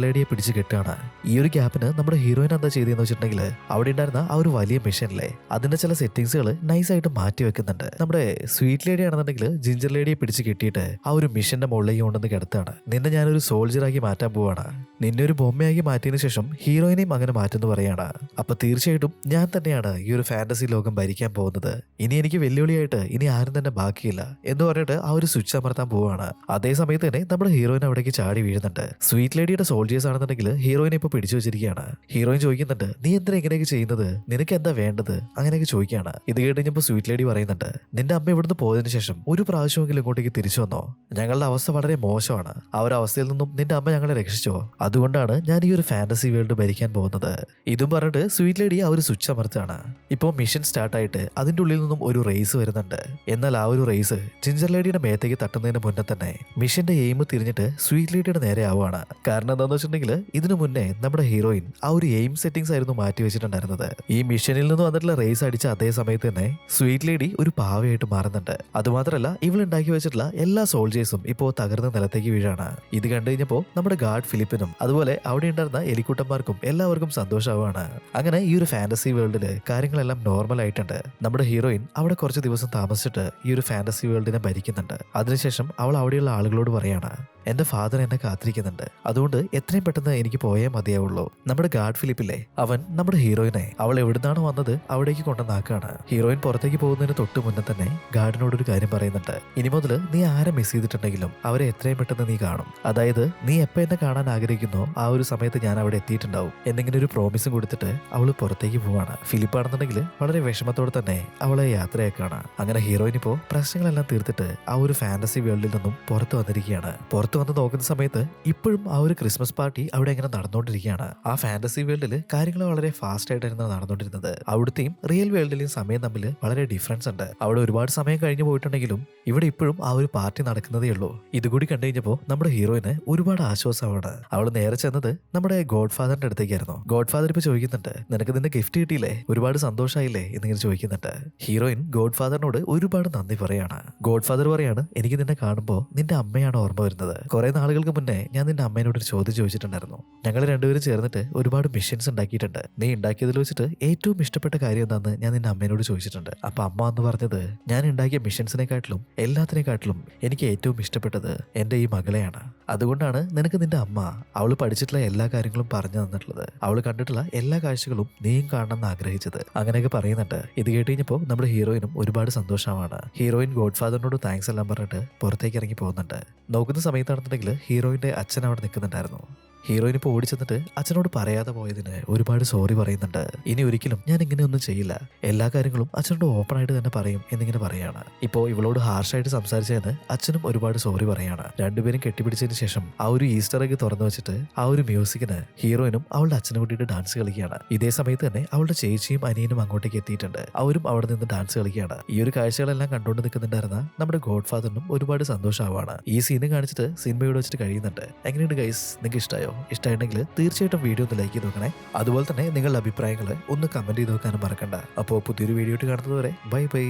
ലേഡിയെ പിടിച്ച് കെട്ടുകയാണ്. ഈ ഒരു ഗ്യാപ്പിന് നമ്മുടെ ഹീറോയിൻ എന്താ ചെയ്തെന്ന് വെച്ചിട്ടുണ്ടെങ്കിൽ അവിടെ ഉണ്ടായിരുന്ന ആ ഒരു വലിയ മെഷീനിലെ അതിന്റെ ചില സെറ്റിംഗ്സുകൾ നൈസായിട്ട് മാറ്റി വെക്കുന്നുണ്ട്. നമ്മുടെ സ്വീറ്റ് ലേഡി ആണെന്നുണ്ടെങ്കിൽ ജിഞ്ചർ ലേഡിയെ പിടിച്ച് കെട്ടിയിട്ട് ആ ഒരു മിഷന്റെ മുകളിലേക്ക് കൊണ്ടുവന്ന് കിടത്താണ്. നിന്നെ ഞാനൊരു സോൾജറാക്കി മാറ്റാൻ പോവാണ്, നിന്നെ ഒരു ബൊമ്മയാക്കി മാറ്റിയതിനു ശേഷം ഹീറോയിനെയും അങ്ങനെ മാറ്റുന്നു പറയാണ്. അപ്പൊ തീർച്ചയായിട്ടും ഞാൻ തന്നെയാണ് ഈ ഒരു ഫാന്റസി ലോകം ഭരിക്കാൻ പോകുന്നത്. ഇനി എനിക്ക് വെല്ലുവിളിയായിട്ട് ഇനി ആരും തന്നെ ബാക്കിയില്ല എന്ന് പറഞ്ഞിട്ട് ആ ഒരു സ്വിച്ച് അമർത്താൻ പോവാണ്. അതേ സമയത്ത് തന്നെ നമ്മുടെ ഹീറോയിൻ അവിടേക്ക് ചാടി വീഴുന്നുണ്ട്. സ്വീറ്റ് ലേഡിയുടെ സോൾജേഴ്സ് ആണെന്നുണ്ടെങ്കിൽ ഹീറോയിനെ ഇപ്പൊ പിടിച്ചു വെച്ചിരിക്കുകയാണ്. ഹീറോയിൻ ചോദിക്കുന്നുണ്ട്, നീ എന്തിനാ ഇങ്ങനെയൊക്കെ ചെയ്യുന്നത്, നിനക്ക് എന്താ വേണ്ടത്, അങ്ങനെയൊക്കെ ചോദിക്കുകയാണ്. ഇത് കേട്ടുകഴിഞ്ഞപ്പോൾ സ്വീറ്റ് ലേഡി പറയുന്നുണ്ട്, നിന്റെ അമ്മ ഇവിടുന്ന് പോയതിനു ശേഷം ഒരു പ്രാവശ്യമെങ്കിലും ഇങ്ങോട്ടേക്ക് തിരിച്ചു വന്നോ? ഞങ്ങളുടെ അവസ്ഥ വളരെ മോശമാണ്. ആ ഒരു അവസ്ഥയിൽ നിന്നും നിന്റെ അമ്മ ഞങ്ങളെ രക്ഷിച്ചോ? അതുകൊണ്ടാണ് ഞാൻ ഈ ഒരു ഫാന്റസി വേൾഡ് ഭരിക്കാൻ പോകുന്നത്. ഇതും പറഞ്ഞിട്ട് സ്വീറ്റ് ലേഡി ആ ഒരു സ്വിച്ച് അമർത്താണ്. ഇപ്പോൾ മിഷൻ സ്റ്റാർട്ടായിട്ട് അതിന്റെ ഉള്ളിൽ നിന്നും ഒരു റേസ് വരുന്നുണ്ട്. എന്നാൽ ആ ഒരു റേസ് ജിഞ്ചർ ലേഡിയുടെ മേത്തേക്ക് തട്ടുന്നതിന് മുന്നേ തന്നെ മിഷന്റെ എയിം തിരിഞ്ഞിട്ട് സ്വീറ്റ് ലേഡിയുടെ നേരെ ആവുകയാണ്. കാരണം എന്താണെന്ന് വെച്ചിട്ടുണ്ടെങ്കിൽ ഇതിനു മുന്നേ നമ്മുടെ ഹീറോയിൻ ആ ഒരു എയിം സെറ്റിംഗ്സ് ആയിരുന്നു മാറ്റി വെച്ചിട്ടുണ്ടായിരുന്നത്. ഈ മിഷനിൽ നിന്ന് വന്നിട്ടുള്ള റേസ് അടിച്ച അതേ സമയത്ത് തന്നെ സ്വീറ്റ് ലേഡി ഒരു പാവയായിട്ട് മാറുന്നുണ്ട്. അതുമാത്രമല്ല ഇവൾ ഉണ്ടാക്കി വെച്ചിട്ടുള്ള എല്ലാ സോൾജേഴ്സും ഇപ്പോൾ തകർന്ന നിലത്തേക്ക് വീഴാണ്. ഇത് കണ്ടു കഴിഞ്ഞപ്പോൾ നമ്മുടെ ഗാർഡ് ഫിലിപ്പിനും അതുപോലെ അവിടെ ഉണ്ടായിരുന്ന എലിക്കുട്ടന്മാർക്കും എല്ലാവർക്കും സന്തോഷമാവാണ്. അങ്ങനെ ഈ ഒരു ഫാന്റസി വേൾഡില് കാര്യങ്ങളെല്ലാം നോർമൽ ആയിട്ടുണ്ട്. നമ്മുടെ ഹീറോയിൻ അവിടെ കുറച്ച് ദിവസം താമസിച്ചിട്ട് ഈ ഒരു ഫാന്റസി വേൾഡിനെ ഭരിക്കുന്നുണ്ട്. അതിനുശേഷം അവൾ അവിടെയുള്ള ആളുകളോട് പറയാണ്, എന്റെ ഫാദർ എന്നെ കാത്തിരിക്കുന്നുണ്ട്, അതുകൊണ്ട് എത്രയും പെട്ടെന്ന് എനിക്ക് പോയേ മതിയാവുള്ളൂ. നമ്മുടെ ഗാർഡ് ഫിലിപ്പില്ലേ, അവൻ നമ്മുടെ ഹീറോയിനെ അവൾ എവിടുന്നാണ് വന്നത് അവിടേക്ക് കൊണ്ടുവന്നാക്കാണ്. ഹീറോയിൻ പുറത്തേക്ക് പോകുന്നതിന് തൊട്ട് മുന്നേ തന്നെ ഗാർഡിനോട് ഒരു കാര്യം പറയുന്നുണ്ട്, ഇനി മുതൽ നീ ആരെ മിസ് ചെയ്തിട്ടുണ്ടെങ്കിലും അവരെ എത്രയും പെട്ടെന്ന് നീ കാണും. അതായത് നീ എപ്പോ എന്നെ കാണാൻ ആഗ്രഹിക്കുന്നോ ആ ഒരു സമയത്ത് ഞാൻ അവിടെ എത്തിയിട്ടുണ്ടാവും എന്നിങ്ങനെ ഒരു പ്രോമിസും കൊടുത്തിട്ട് അവൾ പുറത്തേക്ക് പോവാണ്. ഫിലിപ്പാണെന്നുണ്ടെങ്കിൽ വളരെ വിഷമത്തോടെ തന്നെ അവളെ യാത്രയാക്കാണ്. അങ്ങനെ ഹീറോയിൻ ഇപ്പോൾ പ്രശ്നങ്ങളെല്ലാം തീർത്തിട്ട് ആ ഒരു ഫാന്റസി വേൾഡിൽ നിന്നും പുറത്തു വന്നിരിക്കുകയാണ്. പുറത്തു വന്ന് നോക്കുന്ന സമയത്ത് ഇപ്പോഴും ആ ഒരു ക്രിസ്മസ് പാർട്ടി അവിടെ ഇങ്ങനെ നടന്നുകൊണ്ടിരിക്കുകയാണ്. ആ ഫാന്റസി വേൾഡിൽ കാര്യങ്ങൾ വളരെ ഫാസ്റ്റ് ആയിട്ടായിരുന്നു നടന്നുകൊണ്ടിരുന്നത്. അവിടുത്തെയും റിയൽ വേൾഡിലെയും സമയം തമ്മിൽ വളരെ ഡിഫറൻസ് ഉണ്ട്. അവിടെ ഒരുപാട് സമയം കഴിഞ്ഞു പോയിട്ടുണ്ടെങ്കിലും ഇവിടെ ഇപ്പോഴും ആ ഒരു പാർട്ടി നടക്കുന്നതേ ഉള്ളൂ. ഇതുകൂടി കണ്ടു കഴിഞ്ഞപ്പോൾ നമ്മുടെ ഹീറോയിന് ഒരുപാട് ആശ്വാസമാണ്. അവൾ നേരെ ചെന്നത് നമ്മുടെ ഗോഡ് ഫാദറിന്റെ അടുത്തേക്കായിരുന്നു. ഗോഡ് ഫാദർ ഇപ്പൊ ചോദിക്കുന്നുണ്ട്, നിനക്ക് നിന്റെ ഗിഫ്റ്റ് കിട്ടിയില്ലേ, ഒരുപാട് സന്തോഷമായില്ലേ എന്നിങ്ങനെ ചോദിക്കുന്നുണ്ട്. ഹീറോയിൻ ഗോഡ് ഫാദറിനോട് ഒരുപാട് നന്ദി പറയാണ്. ഗോഡ് ഫാദർ പറയാണ്, എനിക്ക് നിന്നെ കാണുമ്പോൾ നിന്റെ അമ്മയാണ് ഓർമ്മ വരുന്നത്. കുറെ നാളുകൾക്ക് മുന്നേ ഞാൻ നിന്റെ അമ്മേനോട് ഒരു ചോദ്യം ചോദിച്ചിട്ടുണ്ടായിരുന്നു. ഞങ്ങൾ രണ്ടുപേരും ചേർന്നിട്ട് ഒരുപാട് മിഷൻസ് ഉണ്ടാക്കിയിട്ടുണ്ട്. നീ ഉണ്ടാക്കിയതിൽ വെച്ചിട്ട് ഏറ്റവും ഇഷ്ടപ്പെട്ട കാര്യം എന്താണെന്ന് ഞാൻ നിന്റെ അമ്മേനോട് ചോദിച്ചിട്ടുണ്ട്. അപ്പൊ അമ്മ എന്ന് പറഞ്ഞത്, ഞാൻ ഉണ്ടാക്കിയ മിഷൻസിനെക്കാട്ടിലും എല്ലാത്തിനെക്കാട്ടിലും എനിക്ക് ഏറ്റവും ഇഷ്ടപ്പെട്ടത് എന്റെ ഈ മകളെയാണ്. അതുകൊണ്ടാണ് നിനക്ക് നിന്റെ അമ്മ അവൾ പഠിച്ചിട്ടുള്ള എല്ലാ കാര്യങ്ങളും പറഞ്ഞു തന്നിട്ടുള്ളത്. അവൾ കണ്ടിട്ടുള്ള എല്ലാ കാഴ്ചകളും നീയും കാണണമെന്ന് ആഗ്രഹിച്ചത്. അങ്ങനെയൊക്കെ പറയുന്നുണ്ട്. ഇത് കേട്ട് കഴിഞ്ഞപ്പോൾ നമ്മുടെ ഹീറോയിനും ഒരുപാട് സന്തോഷമാണ്. ഹീറോയിൻ ഗോഡ് ഫാദറിനോട് താങ്ക്സ് എല്ലാം പറഞ്ഞിട്ട് പുറത്തേക്ക് ഇറങ്ങി പോകുന്നുണ്ട്. നോക്കുന്ന സമയത്താണെന്നുണ്ടെങ്കിൽ ഹീറോയിന്റെ അച്ഛൻ അവിടെ നിൽക്കുന്നുണ്ടായിരുന്നു. ഹീറോയിൻ ഇപ്പോൾ ഓടിച്ചെന്നിട്ട് അച്ഛനോട് പറയാതെ പോയതിന് ഒരുപാട് സോറി പറയുന്നുണ്ട്. ഇനി ഒരിക്കലും ഞാൻ ഇങ്ങനെയൊന്നും ചെയ്യില്ല, എല്ലാ കാര്യങ്ങളും അച്ഛനോട് ഓപ്പൺ ആയിട്ട് തന്നെ പറയും എന്നിങ്ങനെ പറയാണ്. ഇപ്പോൾ ഇവളോട് ഹാർഷായിട്ട് സംസാരിച്ചതിന് അച്ഛനും ഒരുപാട് സോറി പറയാണ്. രണ്ടുപേരും കെട്ടിപ്പിടിച്ചതിന് ശേഷം ആ ഒരു ഈസ്റ്റർ എഗ് തുറന്നു വെച്ചിട്ട് ആ ഒരു മ്യൂസിക്കിന് ഹീറോയിനും അവളുടെ അച്ഛനും കൂട്ടിയിട്ട് ഡാൻസ് കളിക്കുകയാണ്. ഇതേ സമയത്ത് തന്നെ അവളുടെ ചേച്ചിയും അനിയനും അങ്ങോട്ടേക്ക് എത്തിയിട്ടുണ്ട്. അവരും അവിടെ നിന്ന് ഡാൻസ് കളിക്കുകയാണ്. ഈ ഒരു കാഴ്ചകളെല്ലാം കണ്ടുകൊണ്ട് നിൽക്കുന്നുണ്ടായിരുന്ന നമ്മുടെ ഗോഡ് ഫാദറിനും ഒരുപാട് സന്തോഷമാവാണ്. ഈ സീന് കാണിച്ചിട്ട് സിനിമയോട് വെച്ചിട്ട് കഴിയുന്നുണ്ട്. എങ്ങനെയുണ്ട് ഗൈസ്, നിങ്ങൾക്ക് ഇഷ്ടമായോ? ഇഷ്ടമായിട്ടുണ്ടെങ്കിൽ തീർച്ചയായിട്ടും വീഡിയോ ഒന്ന് ലൈക്ക് ചെയ്ത് നോക്കണേ. അതുപോലെ തന്നെ നിങ്ങളുടെ അഭിപ്രായങ്ങൾ ഒന്ന് കമന്റ് ചെയ്ത് നോക്കാനും മറക്കണ്ട. അപ്പോൾ പുതിയൊരു വീഡിയോ ആയിട്ട് കാണുന്നത് വരെ ബൈ ബൈ.